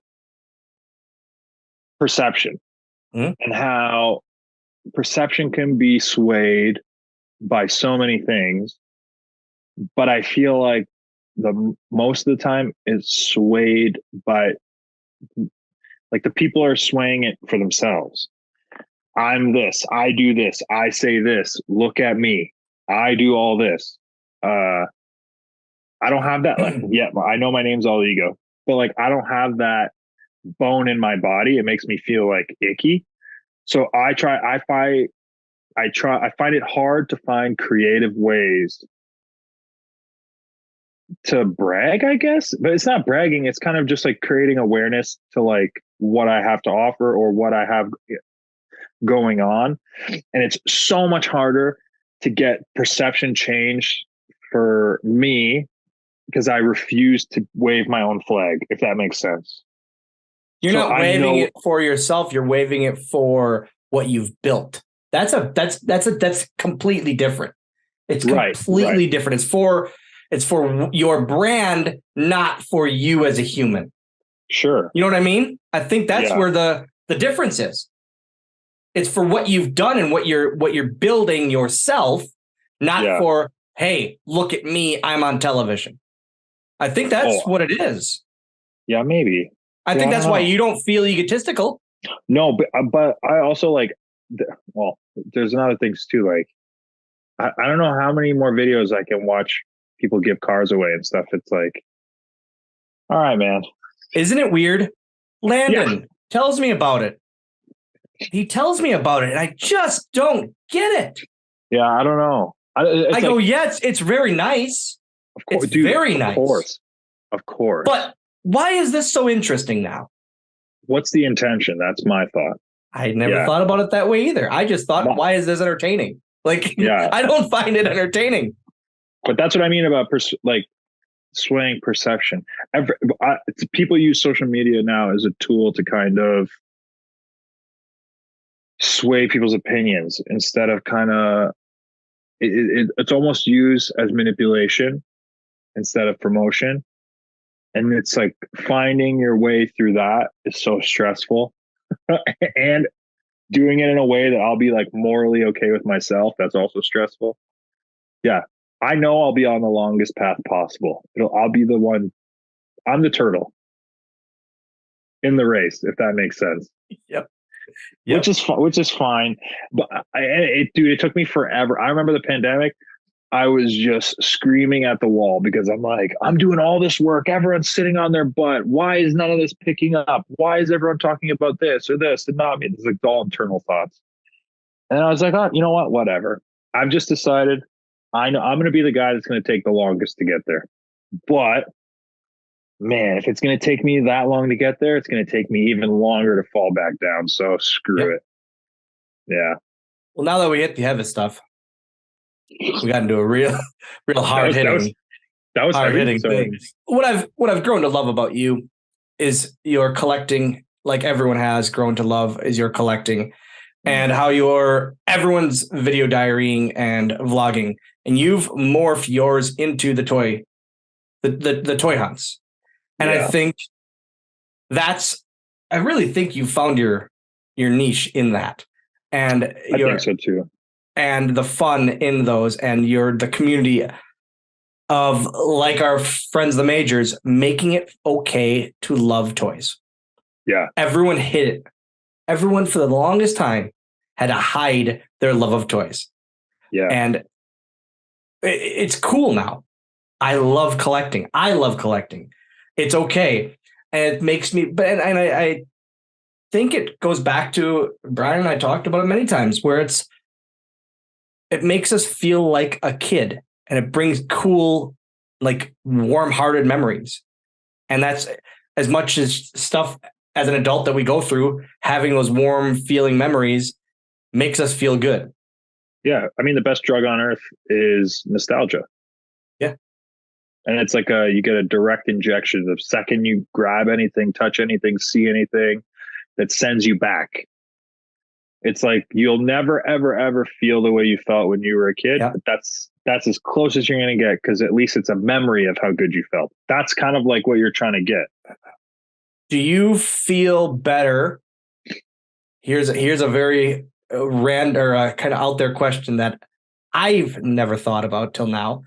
perception and how perception can be swayed by so many things, but I feel like most of the time it's swayed by, like, the people are swaying it for themselves. I'm this, I do this, I say this, look at me, I do all this. I don't have that, like, yeah, I know my name's all ego, but like, I don't have that bone in my body. It makes me feel like icky. So I find it hard to find creative ways to brag, I guess, but it's not bragging. It's kind of just like creating awareness to like what I have to offer or what I have going on. And it's so much harder to get perception changed for me because I refuse to wave my own flag, if that makes sense. You're not waving it for yourself. You're waving it for what you've built. That's completely different. It's completely different. It's for your brand, not for you as a human. Sure. You know what I mean? I think that's where the difference is. It's for what you've done and what you're building yourself, not for, hey, look at me, I'm on television. I think that's what it is. Yeah, maybe. I think that's why you don't feel egotistical. No, but I also like, well, there's other things too. Like, I don't know how many more videos I can watch people give cars away and stuff. It's like, all right, man. Isn't it weird? Landon tells me about it. He tells me about it, and I just don't get it. Yeah, I don't know. I go, it's very nice. Of course, it's very nice. Of course. But why is this so interesting now? What's the intention? That's my thought. I never thought about it that way either. I just thought, why is this entertaining? Like, I don't find it entertaining. But that's what I mean about swaying perception. People use social media now as a tool to kind of sway people's opinions instead of kind of it's almost used as manipulation instead of promotion. And it's like finding your way through that is so stressful. And doing it in a way that I'll be like morally okay with myself, that's also stressful. Yeah. I know I'll be on the longest path possible. I'll be the one. I'm the turtle in the race, if that makes sense. Yep. Which is fine. But it took me forever. I remember the pandemic. I was just screaming at the wall because I'm like, I'm doing all this work. Everyone's sitting on their butt. Why is none of this picking up? Why is everyone talking about this or this and not me? It's like all internal thoughts. And I was like, oh, you know what? Whatever. I've just decided I know I'm going to be the guy that's going to take the longest to get there. But man, if it's going to take me that long to get there, it's going to take me even longer to fall back down. So screw it. Yeah. Well, now that we hit the heavy stuff, we got into a real hard hitting. That was hard hitting so things. What I've grown to love about you is your collecting, like everyone has grown to love, is your collecting, and how everyone's video diarying and vlogging, and you've morphed yours into the toy hunts. And I think I really think you found your niche in that. And I think so too. And the fun in those, and the community of, like our friends, the majors, making it okay to love toys. Yeah. Everyone hid it. Everyone for the longest time had to hide their love of toys. Yeah. And it's cool now. I love collecting. It's okay. And it makes me, and I think it goes back to Brian and I talked about it many times, where it makes us feel like a kid, and it brings cool, like warm-hearted memories. And that's as much as stuff as an adult that we go through, having those warm feeling memories makes us feel good. Yeah. I mean, the best drug on earth is nostalgia. Yeah. And it's like you get a direct injection. The second you grab anything, touch anything, see anything, that sends you back. It's like you'll never, ever, ever feel the way you felt when you were a kid. Yeah. But that's as close as you're going to get, because at least it's a memory of how good you felt. That's kind of like what you're trying to get. Do you feel better? Here's a very random or kind of out there question that I've never thought about till now.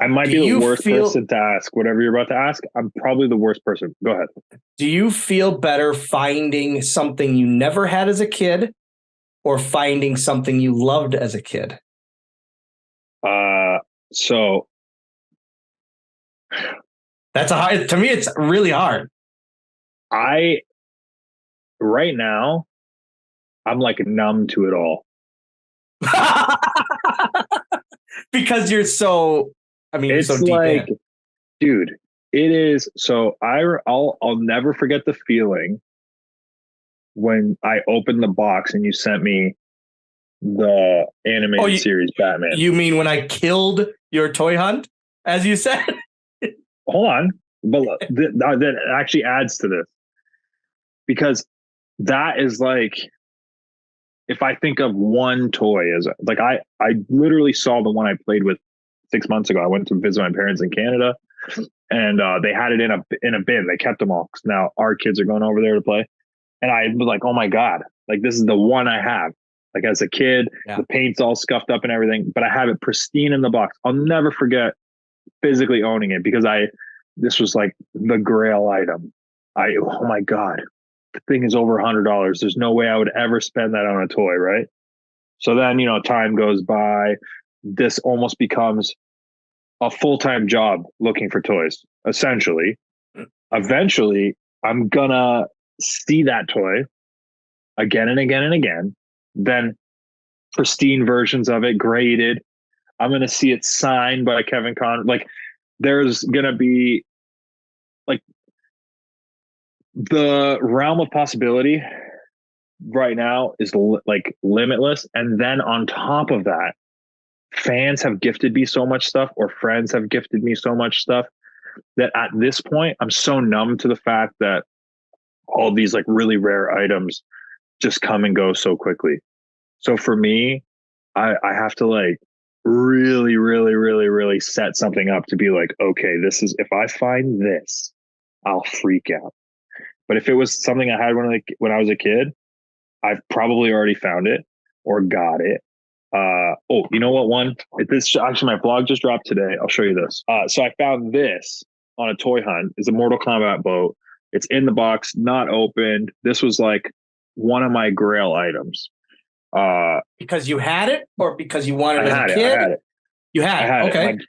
I might be the worst person to ask whatever you're about to ask. I'm probably the worst person. Go ahead. Do you feel better finding something you never had as a kid, or finding something you loved as a kid? So that's to me, it's really hard. Right now, I'm like numb to it all. Because you're so, it's so deep like, in. Dude, it is. So I'll never forget the feeling when I opened the box and you sent me the animated series Batman. You mean when I killed your toy hunt, as you said? Hold on. But that actually adds to this. Because that is like, if I think of one toy as like, I literally saw the one I played with 6 months ago. I went to visit my parents in Canada, and they had it in a bin. They kept them all. Now our kids are going over there to play. And I was like, oh my God, like this is the one I have. Like as a kid, the paint's all scuffed up and everything, but I have it pristine in the box. I'll never forget physically owning it, because this was like the grail item. Oh my God, the thing is over $100. There's no way I would ever spend that on a toy, right? So then, time goes by. This almost becomes a full-time job looking for toys, essentially. Eventually, I'm gonna see that toy again and again and again. Then pristine versions of it, graded. I'm gonna see it signed by Kevin Conroy. Like, there's gonna be like the realm of possibility right now is like limitless. And then on top of that, fans have gifted me so much stuff, or friends have gifted me so much stuff, that at this point I'm so numb to the fact that all these like really rare items just come and go so quickly. So for me, I have to like really, really, really, really set something up to be like, okay, this is, if I find this, I'll freak out. But if it was something I had when I was a kid, I've probably already found it or got it. You know what one? Actually, my blog just dropped today. I'll show you this. So I found this on a toy hunt. It's a Mortal Kombat boat. It's in the box, not opened. This was like one of my grail items. Because you had it, or because you wanted it as a kid? I had it. You had it. Okay.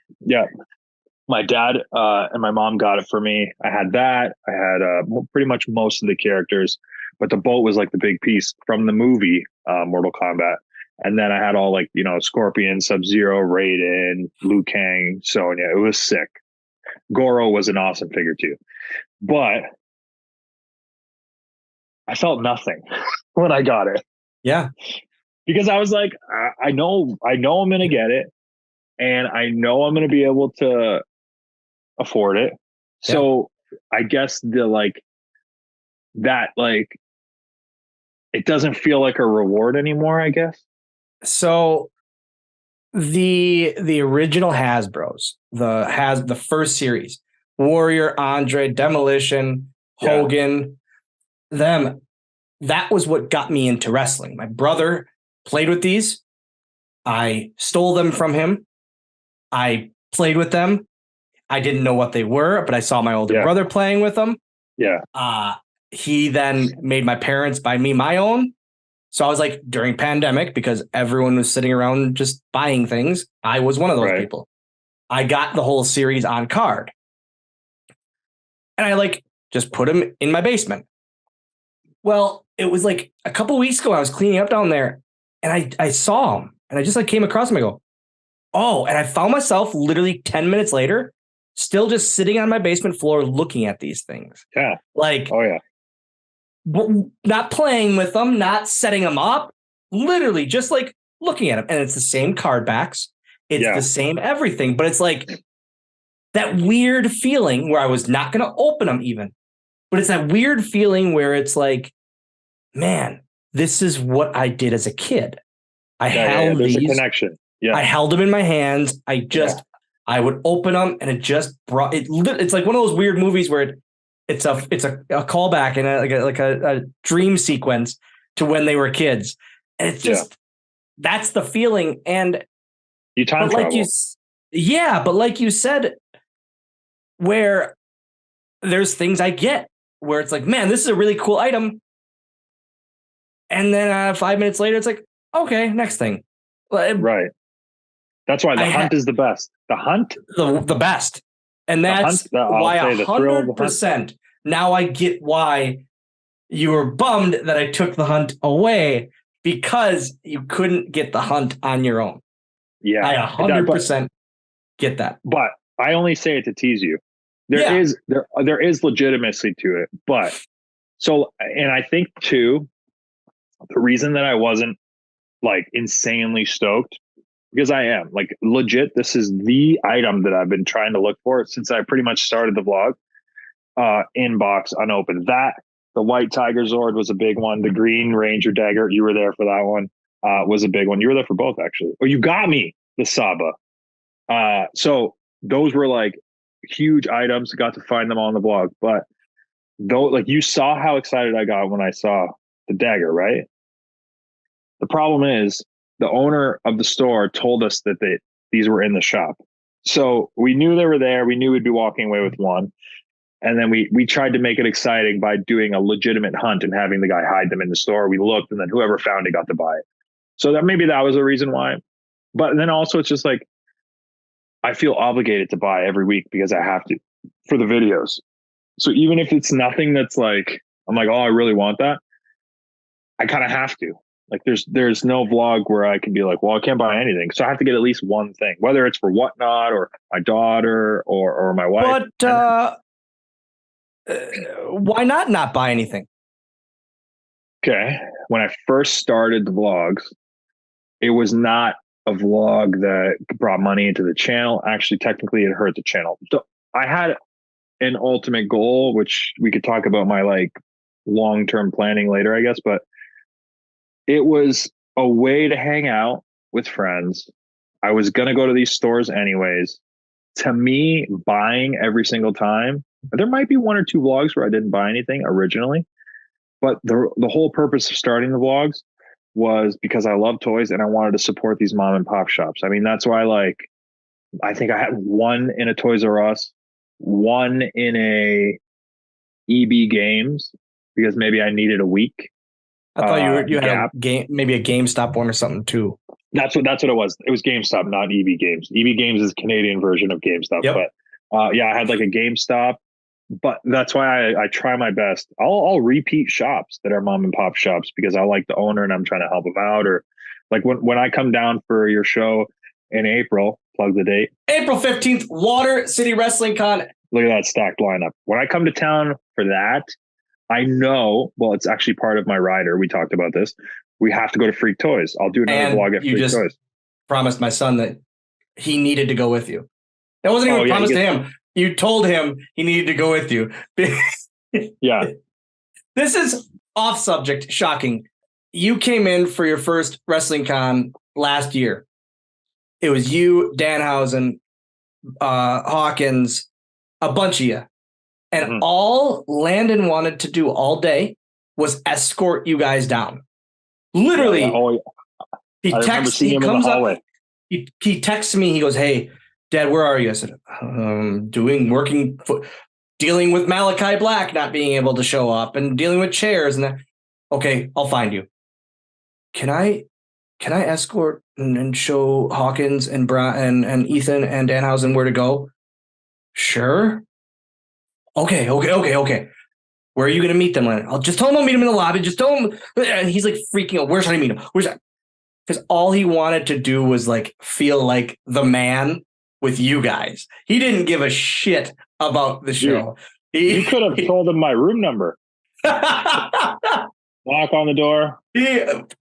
My dad and my mom got it for me. I had that. I had pretty much most of the characters, but the boat was like the big piece from the movie Mortal Kombat. And then I had all like, Scorpion, Sub-Zero, Raiden, Liu Kang, Sonya. It was sick. Goro was an awesome figure too. But I felt nothing when I got it. Yeah. Because I was like, I know I'm going to get it, and I know I'm going to be able to afford it. Yeah. So I guess it doesn't feel like a reward anymore, I guess. So the original Hasbros, the first series, Warrior, Andre, Demolition, Hogan, that was what got me into wrestling. My brother played with these. I stole them from him. I played with them. I didn't know what they were, but I saw my older brother playing with them. Yeah. He then made my parents buy me my own. So I was like, during pandemic, because everyone was sitting around just buying things, I was one of those people. I got the whole series on card. And I just put them in my basement. Well, it was like a couple weeks ago, I was cleaning up down there, and I saw them, and I just came across them. I go, oh, and I found myself literally 10 minutes later, still just sitting on my basement floor looking at these things. Yeah. Not playing with them, not setting them up, literally just looking at them. And it's the same card backs. It's the same everything, but it's that weird feeling where I was not going to open them even, but it's that weird feeling where it's like, man, this is what I did as a kid. I held there's these. a connection. Yeah. I held them in my hands. I would open them and it just brought it. It's like one of those weird movies where it's a callback and a dream sequence to when they were kids. And it's just, that's the feeling. And you time travel. But like you said, where there's things I get where it's like, man, this is a really cool item. And then 5 minutes later, it's like, okay, next thing. Right. That's why the hunt is the best. The hunt, the best, and that's why 100%. Now I get why you were bummed that I took the hunt away, because you couldn't get the hunt on your own. Yeah, I 100% get that. But I only say it to tease you. There is legitimacy to it, but and I think too, the reason that I wasn't like insanely stoked, because I am like legit, this is the item that I've been trying to look for since I pretty much started the vlog. Inbox unopened. That the white Tiger Zord was a big one. The green Ranger dagger, you were there for that one, was a big one. You were there for both actually. Oh, you got me the Saba. So those were like huge items. Got to find them on the vlog, but though, like you saw how excited I got when I saw the dagger, right? The problem is the owner of the store told us that these were in the shop. So we knew they were there. We knew we'd be walking away with one. And then we tried to make it exciting by doing a legitimate hunt and having the guy hide them in the store. We looked, and then whoever found it got to buy it. So that maybe that was a reason why. But then also it's just like, I feel obligated to buy every week because I have to for the videos. So even if it's nothing that's like, I'm like, oh, I really want that, I kind of have to. Like there's no vlog where I can be like, well, I can't buy anything. So I have to get at least one thing, whether it's for Whatnot or my daughter or my wife. But why not buy anything? Okay. When I first started the vlogs, it was not a vlog that brought money into the channel. Actually, technically it hurt the channel. So I had an ultimate goal, which we could talk about my like long-term planning later, I guess, but it was a way to hang out with friends. I was going to go to these stores anyways. To me, buying every single time, there might be one or two vlogs where I didn't buy anything originally, but the whole purpose of starting the vlogs was because I love toys and I wanted to support these mom and pop shops. I mean, that's why I think I had one in a Toys R Us, one in a EB Games, because maybe I needed a week. I thought you had maybe a GameStop one or something too. That's what it was. It was GameStop, not EB Games. EB Games is a Canadian version of GameStop. Yep. But I had like a GameStop. But that's why I try my best. I'll repeat shops that are mom and pop shops because I like the owner and I'm trying to help them out. Or like when I come down for your show in April, plug the date. April 15th, Water City Wrestling Con. Look at that stacked lineup. When I come to town for that, I know, well, it's actually part of my rider. We talked about this. We have to go to Freak Toys. I'll do another vlog at Freak Toys. Promised my son that he needed to go with you. That wasn't even promised to him. You told him he needed to go with you. Yeah. This is off subject. Shocking. You came in for your first wrestling con last year. It was you, Danhausen, Hawkins, a bunch of you. And all Landon wanted to do all day was escort you guys down. Literally. He texts me. He comes up. He texts me. He goes, "Hey, Dad, where are you?" I said, dealing with Malachi Black not being able to show up and dealing with chairs and that. Okay, I'll find you. Can I escort and show Hawkins and Ethan and Danhausen where to go? Sure. Okay. Where are you going to meet them? I'll just tell him I'll meet him in the lobby. Just tell him. And he's like freaking out. Where should I meet him? Where's that? Because all he wanted to do was like feel like the man with you guys. He didn't give a shit about the show. You could have told him my room number. Knock on the door.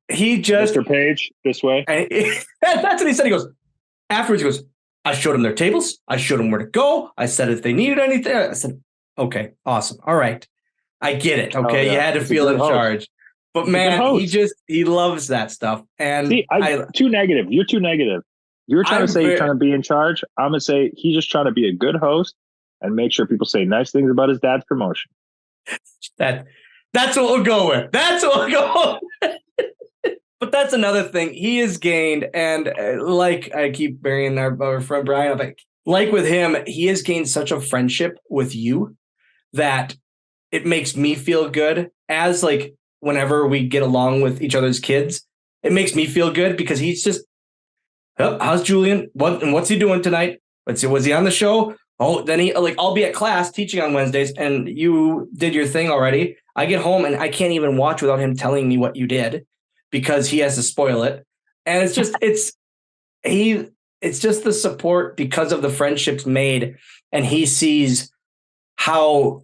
He just Mr. Page, this way. That's what he said. He goes, afterwards, he goes, I showed them their tables. I showed them where to go. I said if they needed anything, I said, okay, awesome. All right. I get it. Okay. yeah. You had to feel in charge. But man, he loves that stuff. And see, too negative. You're too negative. You're trying to say you're trying to be in charge. I'm gonna say he's just trying to be a good host and make sure people say nice things about his dad's promotion. That's what we'll go with. That's what we'll go with. But that's another thing he has gained. And like I keep burying our friend Brian, like with him, he has gained such a friendship with you that it makes me feel good as like whenever we get along with each other's kids, it makes me feel good because he's just, oh, how's Julian? What's he doing tonight? Let's see. Was he on the show? Oh, then I'll be at class teaching on Wednesdays and you did your thing already. I get home and I can't even watch without him telling me what you did because he has to spoil it. And it's just, it's just the support because of the friendships made. And he sees how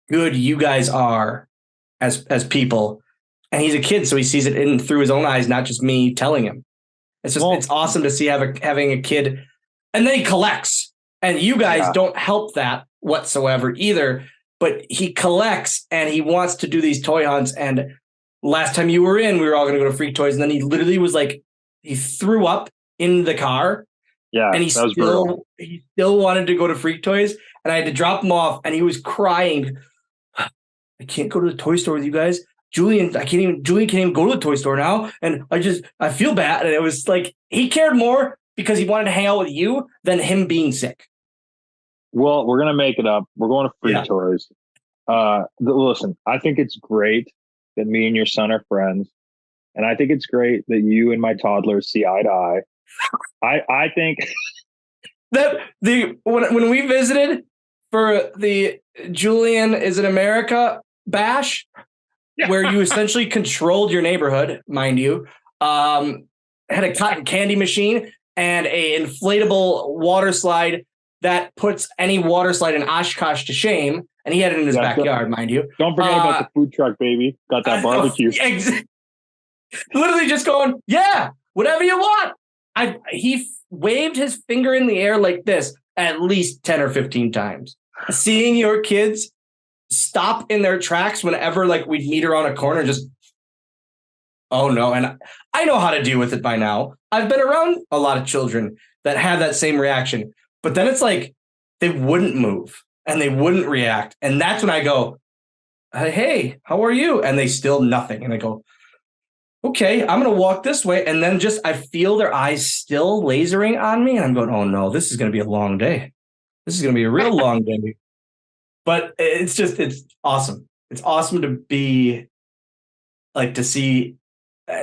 good you guys are as people. And he's a kid, so he sees it through his own eyes, not just me telling him. It's just, it's awesome to see having a kid. And then he collects. And you guys don't help that whatsoever either. But he collects and he wants to do these toy hunts. And last time you were in, we were all going to go to Freak Toys. And then he literally was like, he threw up in the car. Yeah. And he still wanted to go to Freak Toys. And I had to drop him off. And he was crying. I can't go to the toy store with you guys. Julian can't even go to the toy store now. And I feel bad. And it was like, he cared more because he wanted to hang out with you than him being sick. Well, we're going to make it up. We're going to Freak Toys. Listen, I think it's great that me and your son are friends. And I think it's great that you and my toddler see eye to eye. I think that when we visited for the Julian is in America bash, where you essentially controlled your neighborhood, mind you, had a cotton candy machine and a inflatable water slide that puts any water slide in Oshkosh to shame. And he had it in his backyard, mind you. Don't forget about the food truck, baby. Got that barbecue. Literally just going, yeah, whatever you want. He waved his finger in the air like this at least 10 or 15 times. Seeing your kids stop in their tracks whenever like we'd meet around a corner, just, oh no. And I know how to deal with it by now. I've been around a lot of children that have that same reaction, but then it's like they wouldn't move and they wouldn't react. And that's when I go, hey, how are you? And they still nothing. And I go, okay, I'm going to walk this way. And then I feel their eyes still lasering on me. And I'm going, oh no, this is going to be a long day. This is going to be a real long day. But it's awesome. It's awesome to be like, to see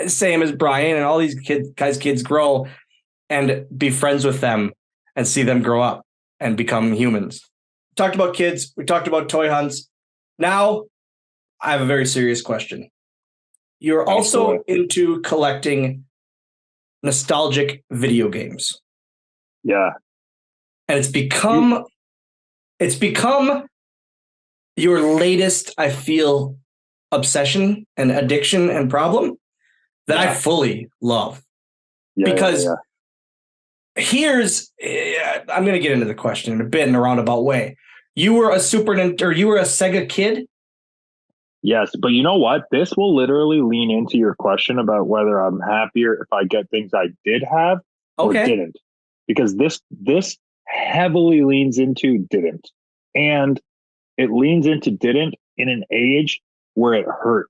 same as Brian and all these kids grow and be friends with them and see them grow up and become humans. We talked about kids. We talked about toy hunts. Now I have a very serious question. You're also into collecting nostalgic video games. Yeah. And it's become your latest, I feel, obsession and addiction and problem that I fully love. Because here's, I'm going to get into the question in a bit in a roundabout way. You were a you were a Sega kid? Yes, but you know what? This will literally lean into your question about whether I'm happier if I get things I did have or didn't. Because this heavily leans into didn't. And it leans into didn't in an age where it hurt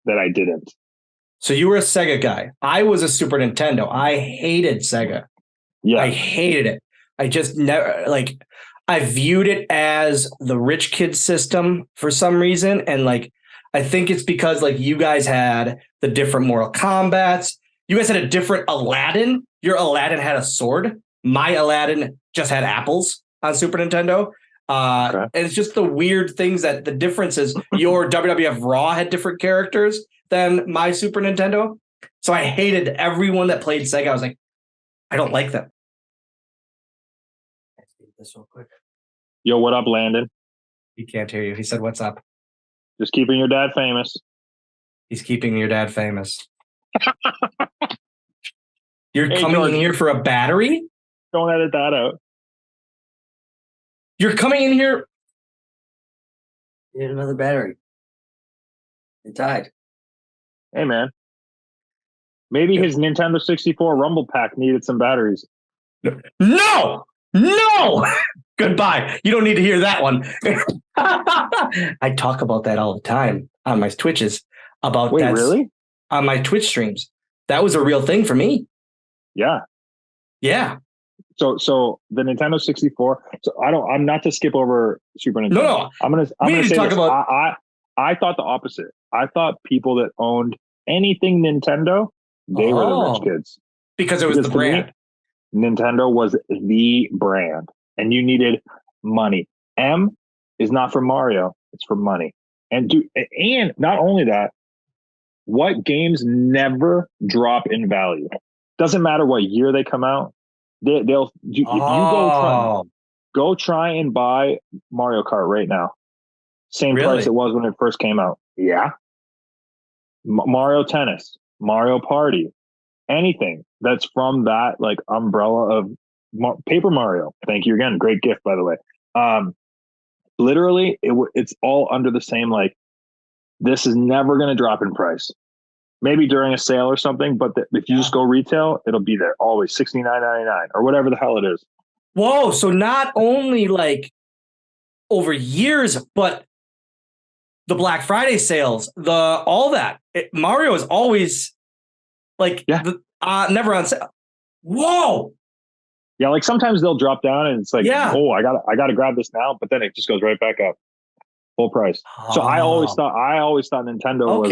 that I didn't. So you were a Sega guy. I was a Super Nintendo. I hated Sega. Yeah. I hated it. I just never I viewed it as the rich kid system for some reason. And I think it's because you guys had the different Mortal Kombats. You guys had a different Aladdin. Your Aladdin had a sword. My Aladdin just had apples on Super Nintendo. And it's just the weird things that the difference is your WWF Raw had different characters than my Super Nintendo. So I hated everyone that played Sega. I was like, I don't like them. Let's do this real quick. Yo, what up, Landon? He can't hear you. He said, what's up? Just keeping your dad famous. He's keeping your dad famous. You're coming in here for a battery? Don't edit that out. You're coming in here. Need another battery. It died. Hey, man. Maybe his Nintendo 64 Rumble Pack needed some batteries. No! Goodbye. You don't need to hear that one. I talk about that all the time on my Twitches. Wait, really? On my Twitch streams. That was a real thing for me. Yeah. Yeah. So the Nintendo 64. So I'm not to skip over Super Nintendo. No. I'm gonna say talk this. about. I thought the opposite. I thought people that owned anything Nintendo, they were the rich kids. Because it was the brand. Nintendo was the brand, and you needed money. M is not for Mario; it's for money. And not only that, what games never drop in value? Doesn't matter what year they come out. You go try and buy Mario Kart right now. Same price it was when it first came out. Yeah. Mario Tennis, Mario Party, anything that's from that like umbrella of Paper Mario. Thank you again. Great gift, by the way. Literally, it's all under the same, like, this is never going to drop in price. Maybe during a sale or something, but if you just go retail, it'll be there always, $69.99 or whatever the hell it is. Whoa! So not only like over years, but the Black Friday sales, all that. Mario is always like never on sale. Whoa! Yeah, like sometimes they'll drop down and it's like, oh, I got to grab this now, but then it just goes right back up, full price. So I always thought Nintendo was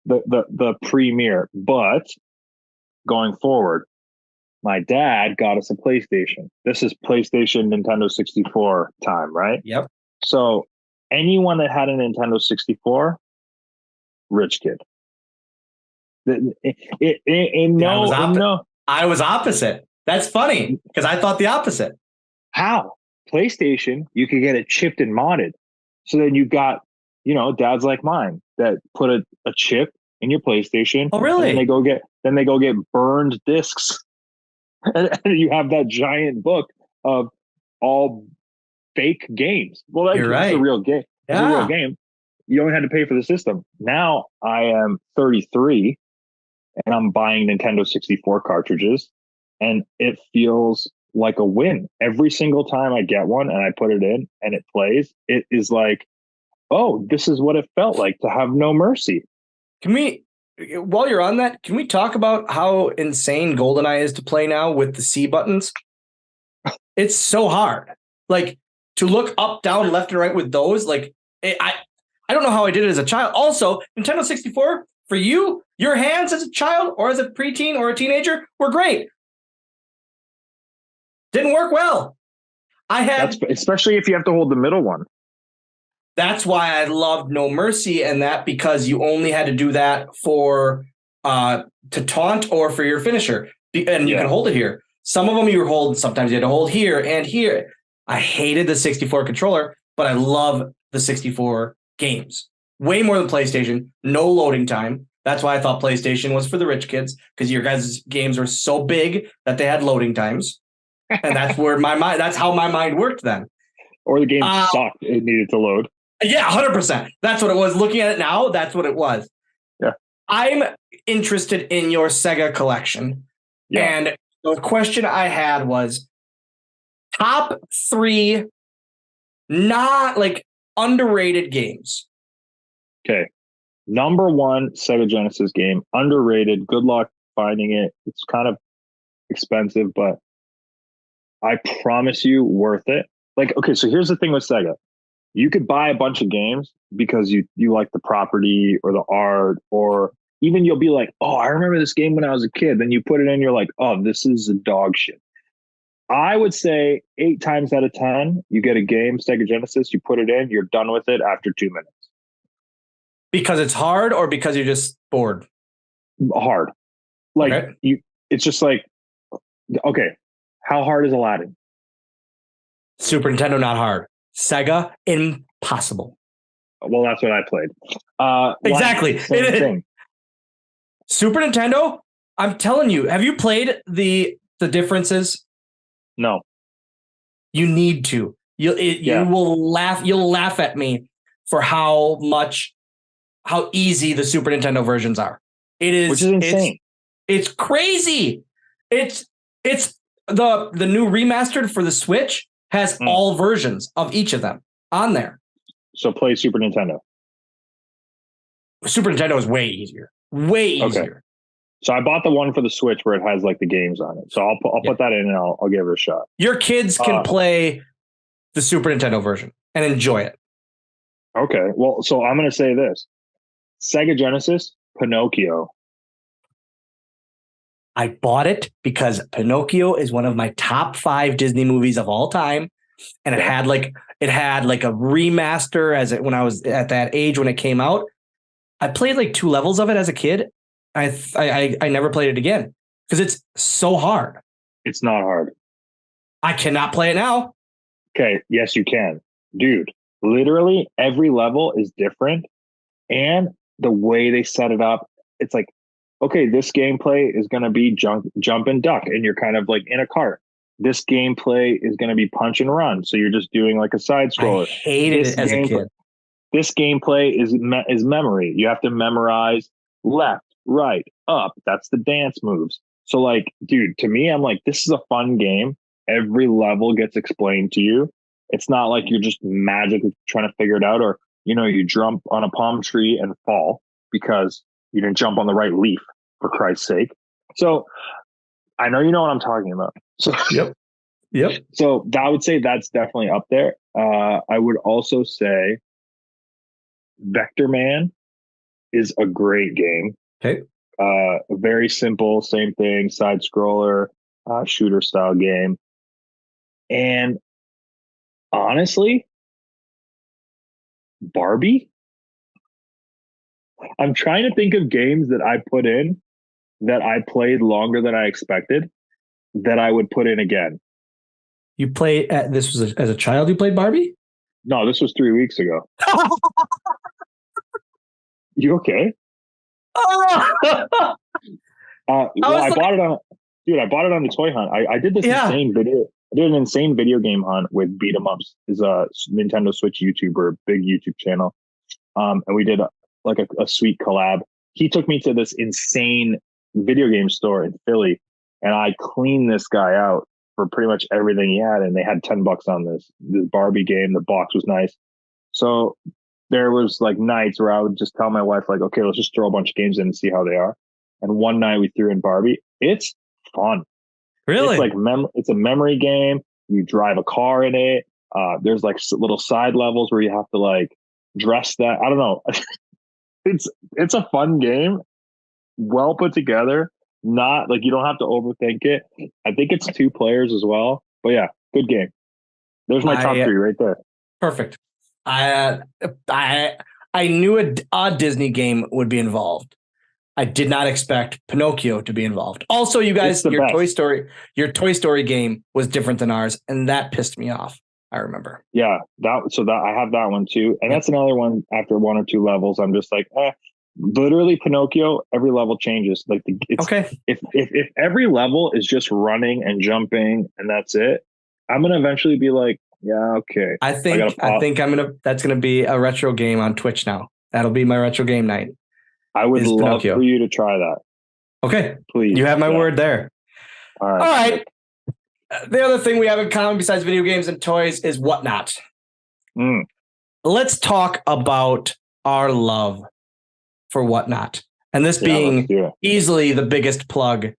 the premier, but going forward, my dad got us a PlayStation. This is PlayStation Nintendo 64 time, right? Yep. So anyone that had a Nintendo 64, rich kid. I was opposite. That's funny because I thought the opposite. How? PlayStation, you could get it chipped and modded. So then you've got, dads like mine that put a chip in your PlayStation. Oh, really? And they go get burned discs. And you have that giant book of all fake games. Well, You're right. It's a real game. Yeah. It's a real game. You only had to pay for the system. Now I am 33 and I'm buying Nintendo 64 cartridges, and it feels like a win. Every single time I get one and I put it in and it plays, it is like, oh, this is what it felt like to have no mercy. While you're on that, can we talk about how insane GoldenEye is to play now with the C buttons? It's so hard. Like, to look up, down, left, and right with those, like, I don't know how I did it as a child. Also, Nintendo 64, for you, your hands as a child or as a preteen or a teenager were great. Didn't work well. Especially if you have to hold the middle one. That's why I loved No Mercy and that, because you only had to do that for to taunt or for your finisher. And you can hold it here. Some of them you were holding, sometimes you had to hold here and here. I hated the 64 controller, but I love the 64 games. Way more than PlayStation. No loading time. That's why I thought PlayStation was for the rich kids, because your guys' games were so big that they had loading times. And that's where that's how my mind worked then. Or the game sucked. It needed to load. Yeah, 100%. That's what it was. Looking at it now, that's what it was. Yeah. I'm interested in your Sega collection. Yeah. And the question I had was top 3 not like underrated games. Okay. Number 1 Sega Genesis game, underrated. Good luck finding it. It's kind of expensive, but I promise you worth it. Like, okay, so here's the thing with Sega. You could buy a bunch of games because you like the property or the art, or even you'll be like, oh, I remember this game when I was a kid. Then you put it in, you're like, oh, this is a dog shit. I would say 8 times out of 10, you get a game, Sega Genesis, you put it in, you're done with it after 2 minutes. Because it's hard or because you're just bored? Hard. Like, it's just like, okay, how hard is Aladdin? Super Nintendo, not hard. Sega, impossible. Well, that's what I played. Exactly. Same thing. Super Nintendo, I'm telling you, have you played the differences No. You need to. You will laugh. You'll laugh at me for how easy the Super Nintendo versions are. It is, which is insane. It's crazy. It's the new remastered for the Switch has all versions of each of them on there. So play Super Nintendo. Super Nintendo is way easier. Way easier. So I bought the one for the Switch where it has like the games on it. So I'll put that in and I'll give it a shot. Your kids can play the Super Nintendo version and enjoy it. Okay. Well, so I'm going to say this. Sega Genesis, Pinocchio. I bought it because Pinocchio is one of my top 5 Disney movies of all time. And it had like a remaster when I was at that age when it came out. I played like 2 levels of it as a kid. I never played it again because it's so hard. It's not hard. I cannot play it now. Okay. Yes, you can. Dude, literally every level is different. And the way they set it up, it's like, okay, this gameplay is going to be jump and duck. And you're kind of like in a cart. This gameplay is going to be punch and run. So you're just doing like a side scroller. I hated it as a kid. This gameplay is memory. You have to memorize left, right, up. That's the dance moves. So like, dude, to me, I'm like, this is a fun game. Every level gets explained to you. It's not like you're just magically trying to figure it out, or, you jump on a palm tree and fall because you didn't jump on the right leaf, for Christ's sake. So I know you know what I'm talking about. So Yep. So I would say that's definitely up there. I would also say Vector Man is a great game. Okay. Very simple, same thing, side scroller, shooter style game. And honestly, Barbie. I'm trying to think of games that I put in that I played longer than I expected that I would put in again. You played this was as a child. You played Barbie? No, this was 3 weeks ago. You okay? I bought it on. Dude, I bought it on the Toy Hunt. I did this insane video. I did an insane video game hunt with Beat 'em Ups. Is a Nintendo Switch YouTuber, big YouTube channel. And we did a sweet collab. He took me to this insane video game store in Philly, and I cleaned this guy out for pretty much everything he had. And they had $10 on this Barbie game. The box was nice. So there was like nights where I would just tell my wife, like, okay, let's just throw a bunch of games in and see how they are. And one night we threw in Barbie. It's fun. Really? It's like it's a memory game. You drive a car in it. There's like little side levels where you have to like dress that. I don't know. It's a fun game. Well put together. Not like you don't have to overthink it. I think it's 2 players as well. But yeah, good game. There's my top 3 right there. Perfect. I knew a Disney game would be involved. I did not expect Pinocchio to be involved. Also, you guys, your Toy Story game was different than ours, and that pissed me off. I remember. Yeah, I have that one too, and that's another one. After 1 or 2 levels, I'm just like, literally Pinocchio. Every level changes. Like okay. If every level is just running and jumping and that's it, I'm gonna eventually be like, yeah, okay. I think that's gonna be a retro game on Twitch now. That'll be my retro game night. I would love for you to try that. Okay. Please. You have my word there. All right. All right. The other thing we have in common besides video games and toys is whatnot. Let's talk about our love for whatnot. And this being easily the biggest plug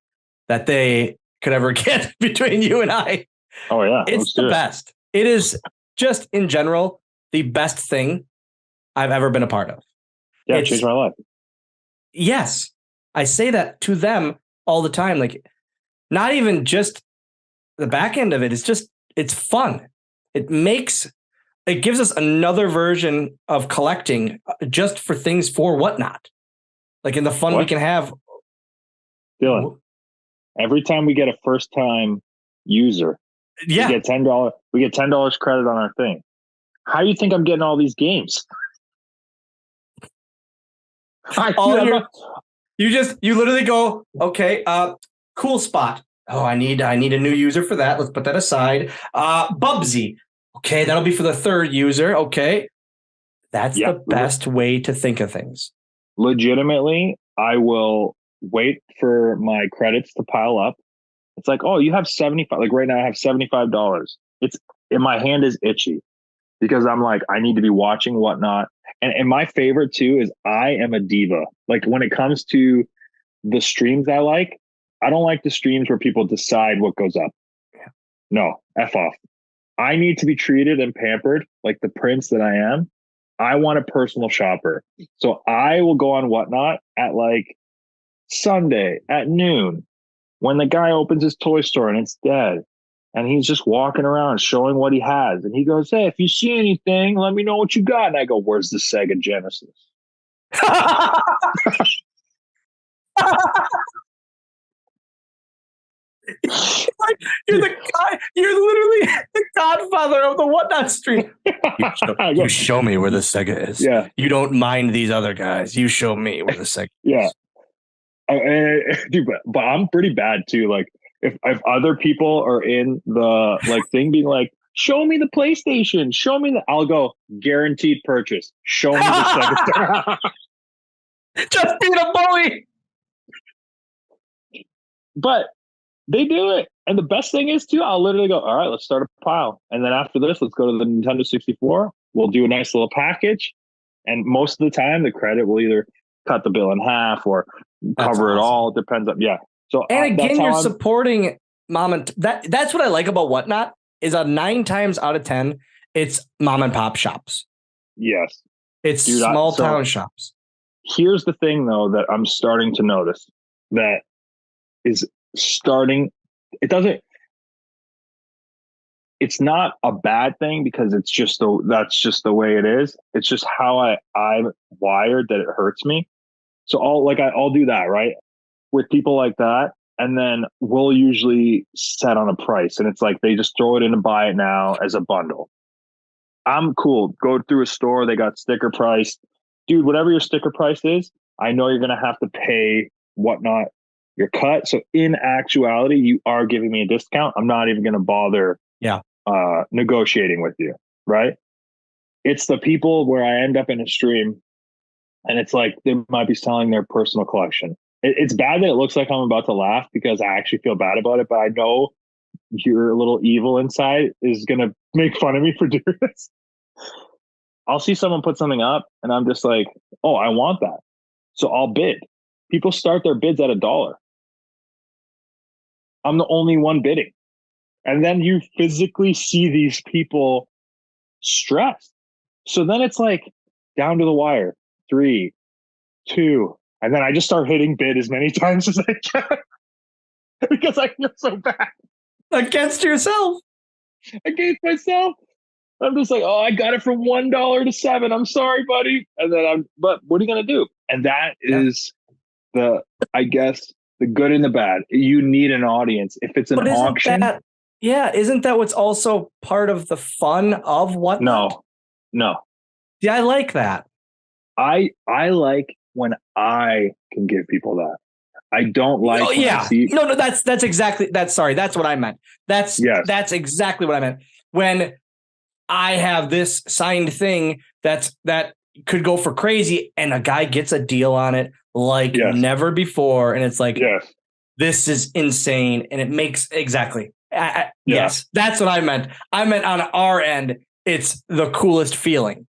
that they could ever get between you and I. Oh, yeah. It's the best. It is just in general the best thing I've ever been a part of. Yeah, it changed my life. Yes. I say that to them all the time. Like, not even just the back end of it. It's fun. It gives us another version of collecting just for things for whatnot. Like in the fun we can have. Dylan, every time we get a first time user, we get $10. We get $10 credit on our thing. How do you think I'm getting all these games? You literally go, okay, cool spot. Oh, I need a new user for that. Let's put that aside. Bubsy. Okay, that'll be for the third user. Okay. That's the best way to think of things. Legitimately, I will wait for my credits to pile up. It's like, oh, you have 75. Like right now, I have $75. It's in my hand is itchy because I'm like, I need to be watching whatnot. And my favorite too is I am a diva. Like when it comes to the streams I don't like the streams where people decide what goes up. No, F off. I need to be treated and pampered like the prince that I am. I want a personal shopper. So I will go on whatnot at like Sunday at noon when the guy opens his toy store and it's dead. And he's just walking around showing what he has. And he goes, hey, if you see anything, let me know what you got. And I go, where's the Sega Genesis? You're the guy. You're literally the godfather of the whatnot stream. You show me where the Sega is. Yeah. You don't mind these other guys. You show me where the Sega yeah. is. Dude, but I'm pretty bad too. Like if other people are in the like thing being like, show me the PlayStation, show me I'll go guaranteed purchase. Show me the Sega. Just being a bully. But they do it. And the best thing is too, I'll literally go, all right, let's start a pile. And then after this, let's go to the Nintendo 64. We'll do a nice little package. And most of the time the credit will either cut the bill in half or cover it all. It depends on, yeah. So and again, you're supporting mom and that's what I like about whatnot is 9 times out of 10, it's mom and pop shops. Yes. It's small town shops. Here's the thing though, that I'm starting to notice that is starting. It's not a bad thing because that's just the way it is. It's just how I'm wired that it hurts me. So I'll do that, right? With people like that. And then we'll usually set on a price and it's like, they just throw it in and buy it now as a bundle. I'm cool. Go through a store. They got sticker price, dude, whatever your sticker price is, I know you're going to have to pay whatnot your cut. So in actuality, you are giving me a discount. I'm not even going to bother negotiating with you. Right. It's the people where I end up in a stream and it's like, they might be selling their personal collection. It's bad that it looks like I'm about to laugh because I actually feel bad about it, but I know your little evil inside is going to make fun of me for doing this. I'll see someone put something up and I'm just like, oh, I want that. So I'll bid. People start their bids at $1. I'm the only one bidding. And then you physically see these people stressed. So then it's like down to the wire, 3, 2, and then I just start hitting bid as many times as I can because I feel so bad. Against yourself. Against myself. I'm just like, oh, I got it from $1 to $7. I'm sorry, buddy. And then but what are you going to do? And that is I guess, the good and the bad. You need an audience. If it's an auction. Isn't that what's also part of the fun of whatnot? No. Yeah, I like that. I like when I can give people that. I don't like. Oh yeah. No, that's exactly sorry. That's what I meant. That's exactly what I meant. When I have this signed thing that could go for crazy and a guy gets a deal on it like never before. And it's like, this is insane. And it makes exactly. Yes, that's what I meant. I meant on our end, it's the coolest feeling.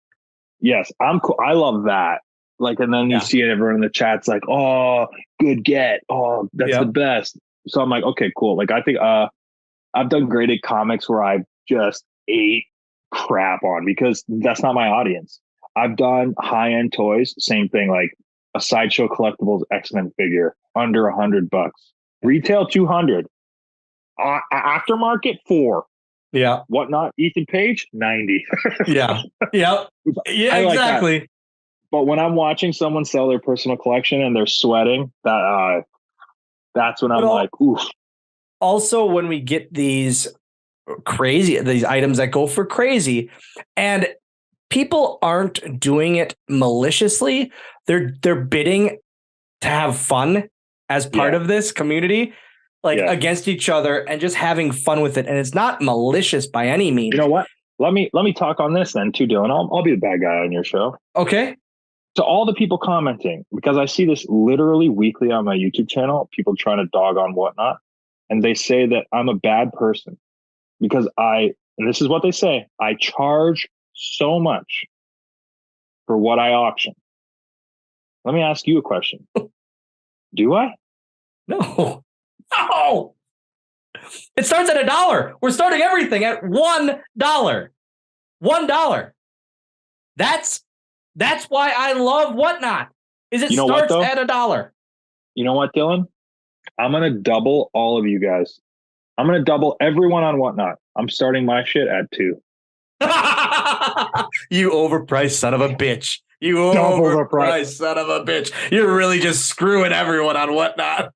Yes, I'm cool. I love that. Like, and then you see everyone in the chat's like, oh, good get. Oh, that's the best. So I'm like, okay, cool. Like, I think I've done graded comics where I just ate crap on because that's not my audience. I've done high-end toys, same thing, like a Sideshow Collectibles X-Men figure under $100, retail $200, aftermarket $4. Yeah. Whatnot, Ethan Page, $90. Yeah, exactly. That. But when I'm watching someone sell their personal collection and they're sweating, that's when I'm like, oof. Also, when we get these items that go for crazy, and people aren't doing it maliciously, they're bidding to have fun as part of this community. against each other and just having fun with it. And it's not malicious by any means. You know what? Let me talk on this then too, Dylan. I'll be the bad guy on your show. Okay. To all the people commenting, because I see this literally weekly on my YouTube channel, people trying to dog on Whatnot, and they say that I'm a bad person because and this is what they say, I charge so much for what I auction. Let me ask you a question. Do I? No. It starts at $1. We're starting everything at $1. $1. That's why I love Whatnot. Is it starts at $1. You know what, Dylan? I'm gonna double all of you guys. I'm gonna double everyone on Whatnot. I'm starting my shit at $2. You overpriced son of a bitch. You overpriced son of a bitch. You're really just screwing everyone on Whatnot.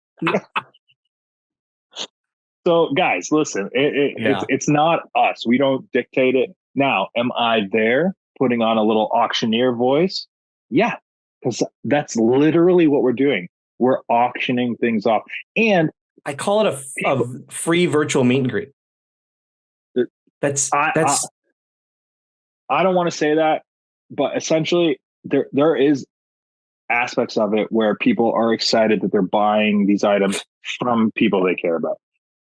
So, guys, listen. It's not us. We don't dictate it. Now, am I there putting on a little auctioneer voice? Yeah, because that's literally what we're doing. We're auctioning things off, and I call it a free virtual meet and greet. I don't want to say that, but essentially there is aspects of it where people are excited that they're buying these items from people they care about.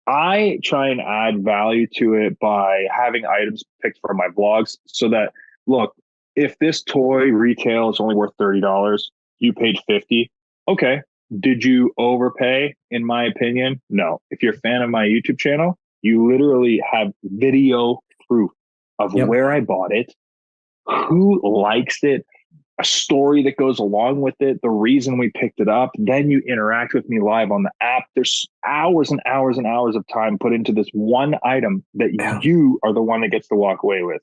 I try and add value to it by having items picked for my vlogs so that, look, if this toy retail is only worth $30, you paid $50. Okay. Did you overpay? In my opinion, no. If you're a fan of my YouTube channel, you literally have video proof of where I bought it, who likes it, a story that goes along with it, the reason we picked it up. Then you interact with me live on the app. There's hours and hours and hours of time put into this one item that you are the one that gets to walk away with.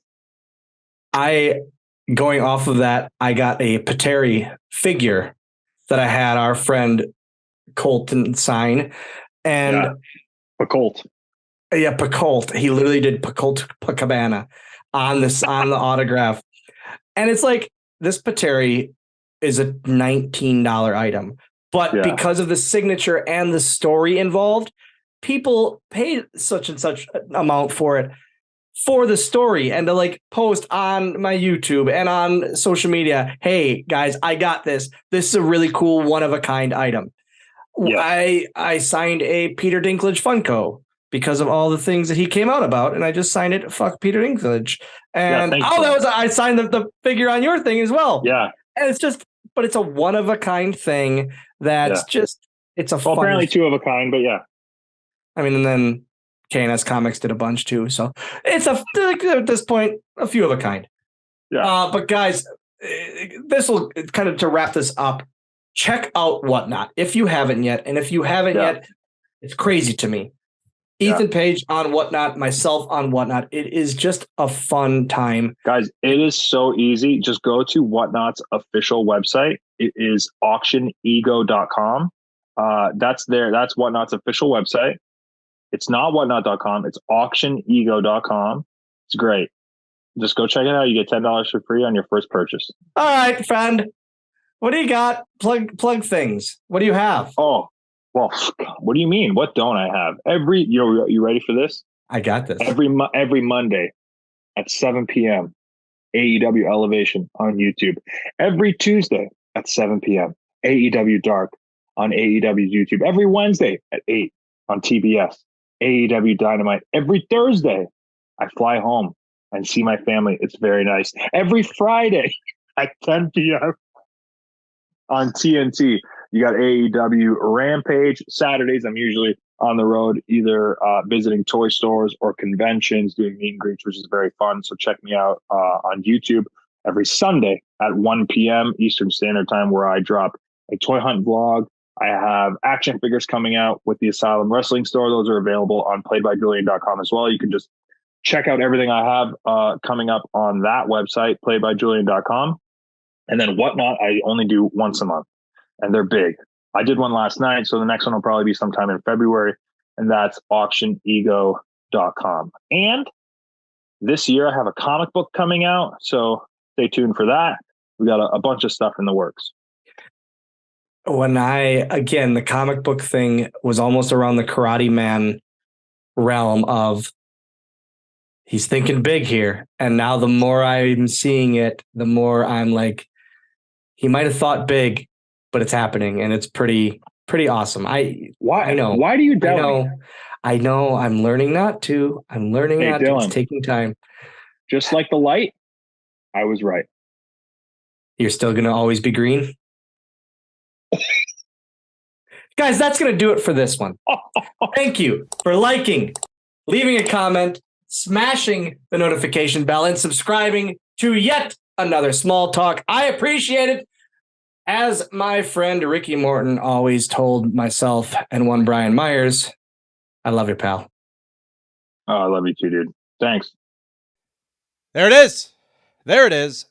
Going off of that, I got a Pateri figure that I had our friend Colton sign. And Pacolt. Yeah, Pacolt. He literally did Pacolt Cabana on the autograph. And it's like, this Pateri is a $19 item, but because of the signature and the story involved, people paid such and such amount for it for the story and to post on my YouTube and on social media. Hey guys, I got this. This is a really cool one of a kind item. Yeah. I signed a Peter Dinklage Funko because of all the things that he came out about, and I just signed it. Fuck Peter Dinklage. And I signed the figure on your thing as well. Yeah. And it's just, but it's a one of a kind thing that's it's a fun. Apparently two of a kind, but yeah. I mean, and then KNS Comics did a bunch too. So it's at this point, a few of a kind. Yeah. But guys, this will kind of to wrap this up. Check out Whatnot if you haven't yet. And if you haven't yet, it's crazy to me. Ethan Page on Whatnot, myself on Whatnot. It is just a fun time. Guys, it is so easy. Just go to Whatnot's official website. It is auctionego.com. That's Whatnot's official website. It's not whatnot.com. It's auctionego.com. It's great. Just go check it out. You get $10 for free on your first purchase. All right, friend. What do you got? Plug things. What do you have? Oh, well, what do you mean? What don't I have? You ready for this? I got this. Every Monday at 7 p.m. AEW Elevation on YouTube. Every Tuesday at 7 p.m. AEW Dark on AEW's YouTube. Every Wednesday at 8 on TBS. AEW Dynamite. Every Thursday, I fly home and see my family. It's very nice. Every Friday at 10 p.m. on TNT. You got AEW Rampage. Saturdays, I'm usually on the road, either visiting toy stores or conventions, doing meet and greets, which is very fun. So check me out on YouTube every Sunday at 1 p.m. Eastern Standard Time, where I drop a toy hunt vlog. I have action figures coming out with the Asylum Wrestling Store. Those are available on playedbyjulian.com as well. You can just check out everything I have coming up on that website, playedbyjulian.com. And then Whatnot, I only do once a month, and they're big. I did one last night, so the next one will probably be sometime in February, and that's auctionego.com. And this year I have a comic book coming out, so stay tuned for that. We got a bunch of stuff in the works. the comic book thing was almost around the Karate Man realm of he's thinking big here. And now the more I'm seeing it, the more I'm like, he might have thought big, but it's happening. And it's pretty awesome. I know. Why do you doubt me? I know. I'm learning not to. Dylan, It's taking time. Just like the light, I was right. You're still going to always be green? Guys, that's going to do it for this one. Thank you for liking, leaving a comment, smashing the notification bell, and subscribing to yet another Small Talk. I appreciate it. As my friend Ricky Morton always told myself and one Brian Myers, I love you, pal. Oh, I love you too, dude. Thanks. There it is. There it is.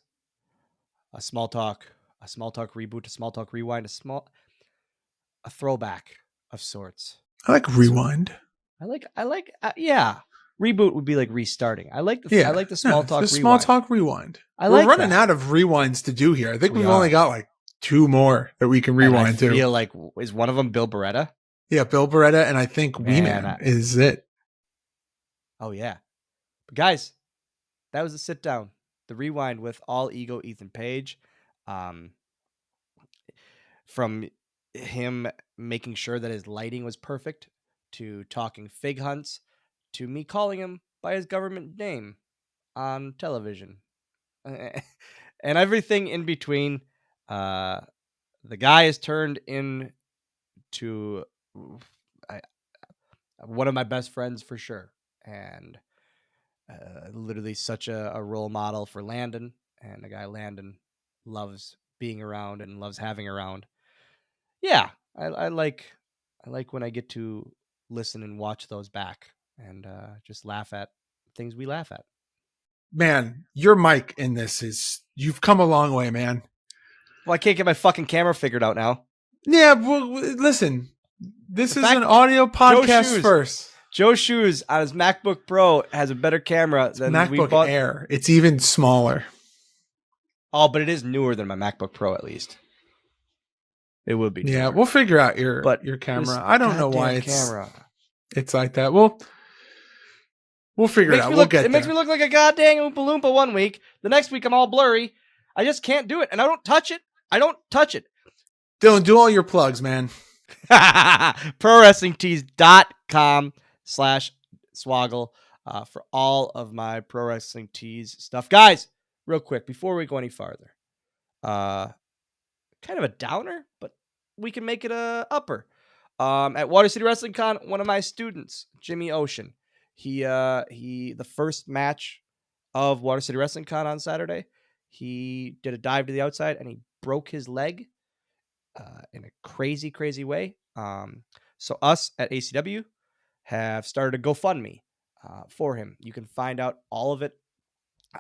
A small talk reboot, a small talk rewind, a throwback of sorts. I like rewind. I like yeah. Reboot would be like restarting. I like the small talk rewind. Small talk rewind. We're running out of rewinds to do here. I think we've only got like 2 more that we can rewind to. I feel like, is one of them Bill Beretta? Yeah, Bill Beretta, and I think Wee-Man is it. Oh yeah. But guys, that was the sit down. The rewind with All Ego Ethan Page. From him making sure that his lighting was perfect, to talking fig hunts, to me calling him by his government name on television, and everything in between. The guy has turned into one of my best friends for sure, and literally such a role model for Landon, and the guy Landon loves being around and loves having around. Yeah, I like when I get to listen and watch those back and just laugh at things we laugh at. Man, your mic in this you've come a long way, man. Well, I can't get my fucking camera figured out now. Yeah, well, listen, this is an audio podcast first. Joe Shoes on his MacBook Pro has a better camera than MacBook Air. It's even smaller. Oh, but it is newer than my MacBook Pro, at least. It would be newer. Yeah, we'll figure out your camera. I don't know why it's like that. We'll figure it out. We'll get there. It makes me look like a goddamn Oompa Loompa one week. The next week, I'm all blurry. I just can't do it, and I don't touch it. Dylan, do all your plugs, man. ProWrestlingTees.com/Swoggle for all of my Pro Wrestling Tees stuff. Guys, real quick, before we go any farther, kind of a downer, but we can make it a upper. At Water City Wrestling Con, one of my students, Jimmy Ocean, he the first match of Water City Wrestling Con on Saturday, he did a dive to the outside and he broke his leg in a crazy, crazy way. So us at ACW have started a GoFundMe for him. You can find out all of it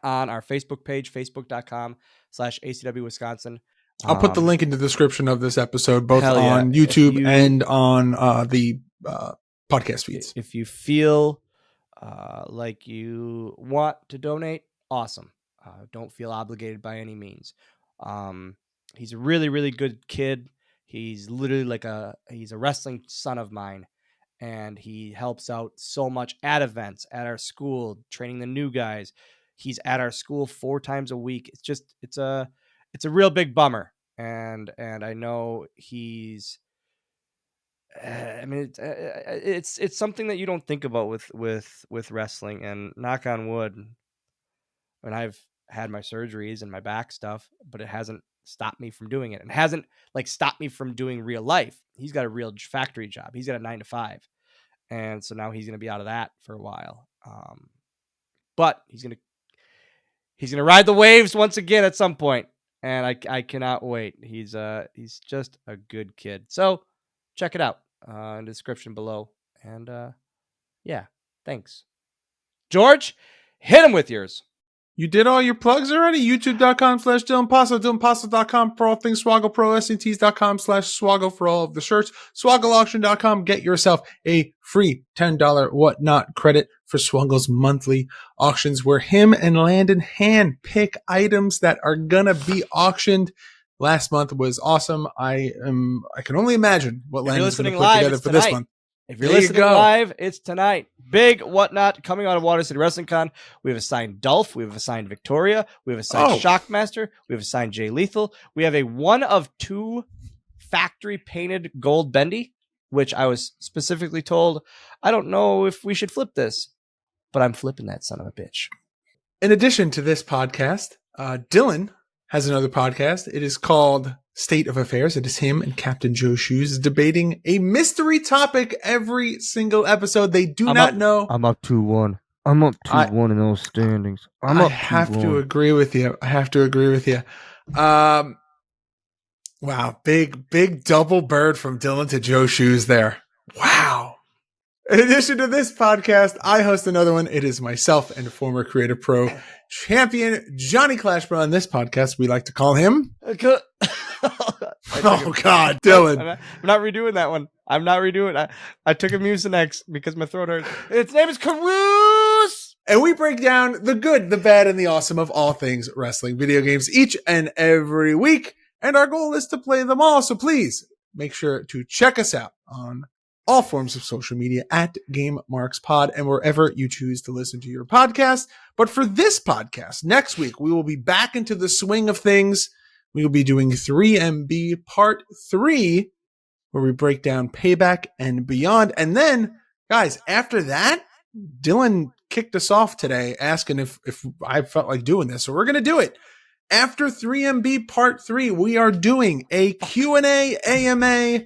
on our Facebook page, facebook.com/ACW Wisconsin. I'll put the link in the description of this episode, both on YouTube and on the podcast feeds. If you feel like you want to donate, awesome. Don't feel obligated by any means. He's a really, really good kid. He's literally he's a wrestling son of mine, and he helps out so much at events, at our school, training the new guys. He's at our school 4 times a week. It's a real big bummer. And I know he's, it's something that you don't think about with wrestling, and knock on wood. I mean, I've had my surgeries and my back stuff, but it hasn't stopped me from doing it. And hasn't stopped me from doing real life. He's got a real factory job. He's got a 9 to 5. And so now he's going to be out of that for a while. But he's going to ride the waves once again at some point. And I cannot wait. He's just a good kid. So check it out in the description below. And yeah, thanks. George, hit him with yours. You did all your plugs already? YouTube.com/Dylan Paso, DylanPaso.com for all things Swoggle, ProWrestlingTees.com/Swoggle for all of the shirts, SwoggleAuction.com. Get yourself a free $10 whatnot credit for Swoggle's monthly auctions, where him and Landon hand pick items that are gonna be auctioned. last month was awesome. I can only imagine what If you're Landon's going to listening put live, together it's for this tonight. month. If you're There you listening go. live, it's tonight. Big whatnot coming out of Water City Wrestling Con. We have assigned Dolph. We have assigned Victoria. We have assigned Shockmaster. We have assigned Jay Lethal. We have a 1 of 2 factory painted gold bendy, which I was specifically told, I don't know if we should flip this, but I'm flipping that son of a bitch. In addition to this podcast, Dylan has another podcast. It is called State of Affairs. It is him and Captain Joe Shoes debating a mystery topic every single episode. They do not know. I'm up 2-1. I'm up 2-1 in those standings. I have to agree with you. Wow. Big double bird from Dylan to Joe Shoes there. Wow. In addition to this podcast, I host another one. It is myself and former Creative Pro champion Johnny Clashbro. On this podcast, we like to call him. Oh, God, Dylan. I'm not redoing that one. I'm not redoing it. I took a Mucinex because my throat hurts. Its name is Carouse. And we break down the good, the bad, and the awesome of all things wrestling video games each and every week. And our goal is to play them all. So please make sure to check us out on all forms of social media at GameMarksPod and wherever you choose to listen to your podcast. But for this podcast, next week, we will be back into the swing of things. We will be doing 3MB Part 3, where we break down Payback and Beyond. And then, guys, after that, Dylan kicked us off today asking if I felt like doing this. So we're going to do it. After 3MB Part 3, we are doing a Q&A AMA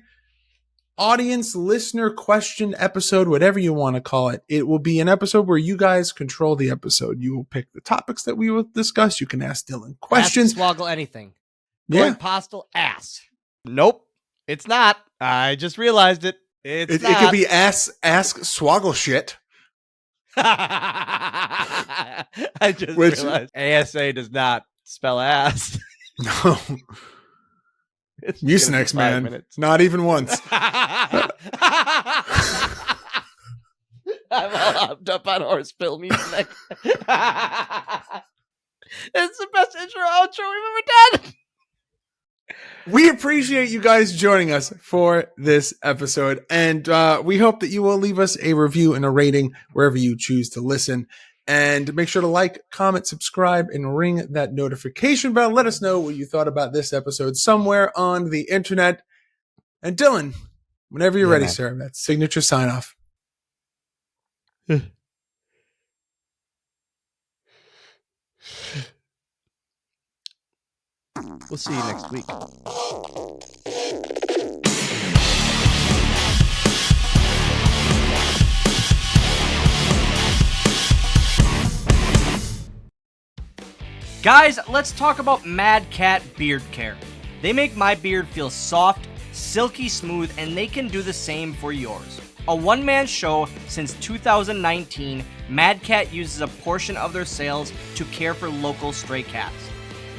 audience listener question episode, whatever you want to call it. It will be an episode where you guys control the episode. You will pick the topics that we will discuss. You can ask Dylan questions. Ask Swoggle anything. Yeah. Postl, ass. Nope, it's not. I just realized it. It could be ask Swoggle shit. I just realized ASA does not spell ass. No. Mucinex, man. Minutes. Not even once. I'm all hopped up on horse pill Mucinex. It's the best intro outro we've ever done. We appreciate you guys joining us for this episode, and we hope that you will leave us a review and a rating wherever you choose to listen. And make sure to like, comment, subscribe, and ring that notification bell. Let us know what you thought about this episode somewhere on the internet. And Dylan, whenever you're ready, sir, that signature sign off. We'll see you next week. Guys, let's talk about Mad Cat Beard Care. They make my beard feel soft, silky smooth, and they can do the same for yours. A one-man show since 2019, Mad Cat uses a portion of their sales to care for local stray cats.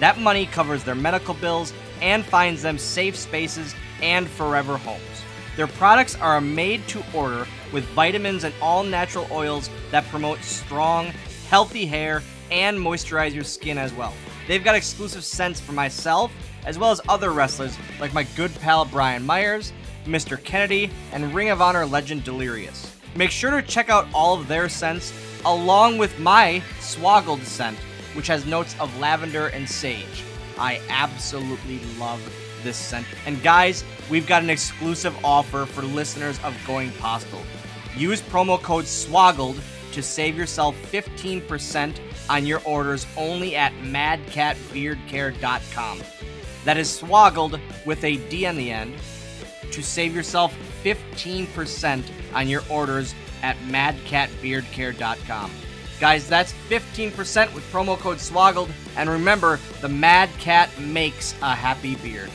That money covers their medical bills and finds them safe spaces and forever homes. Their products are made to order with vitamins and all-natural oils that promote strong, healthy hair and moisturize your skin as well. They've got exclusive scents for myself, as well as other wrestlers like my good pal Brian Myers, Mr. Kennedy, and Ring of Honor legend Delirious. Make sure to check out all of their scents, along with my Swoggle scent, which has notes of lavender and sage. I absolutely love this scent. And guys, we've got an exclusive offer for listeners of Going Postl. Use promo code SWOGGLED to save yourself 15% on your orders only at madcatbeardcare.com. That is Swoggled with a D on the end to save yourself 15% on your orders at madcatbeardcare.com. Guys, that's 15% with promo code SWOGGLed. And remember, the Mad Cat makes a happy beard.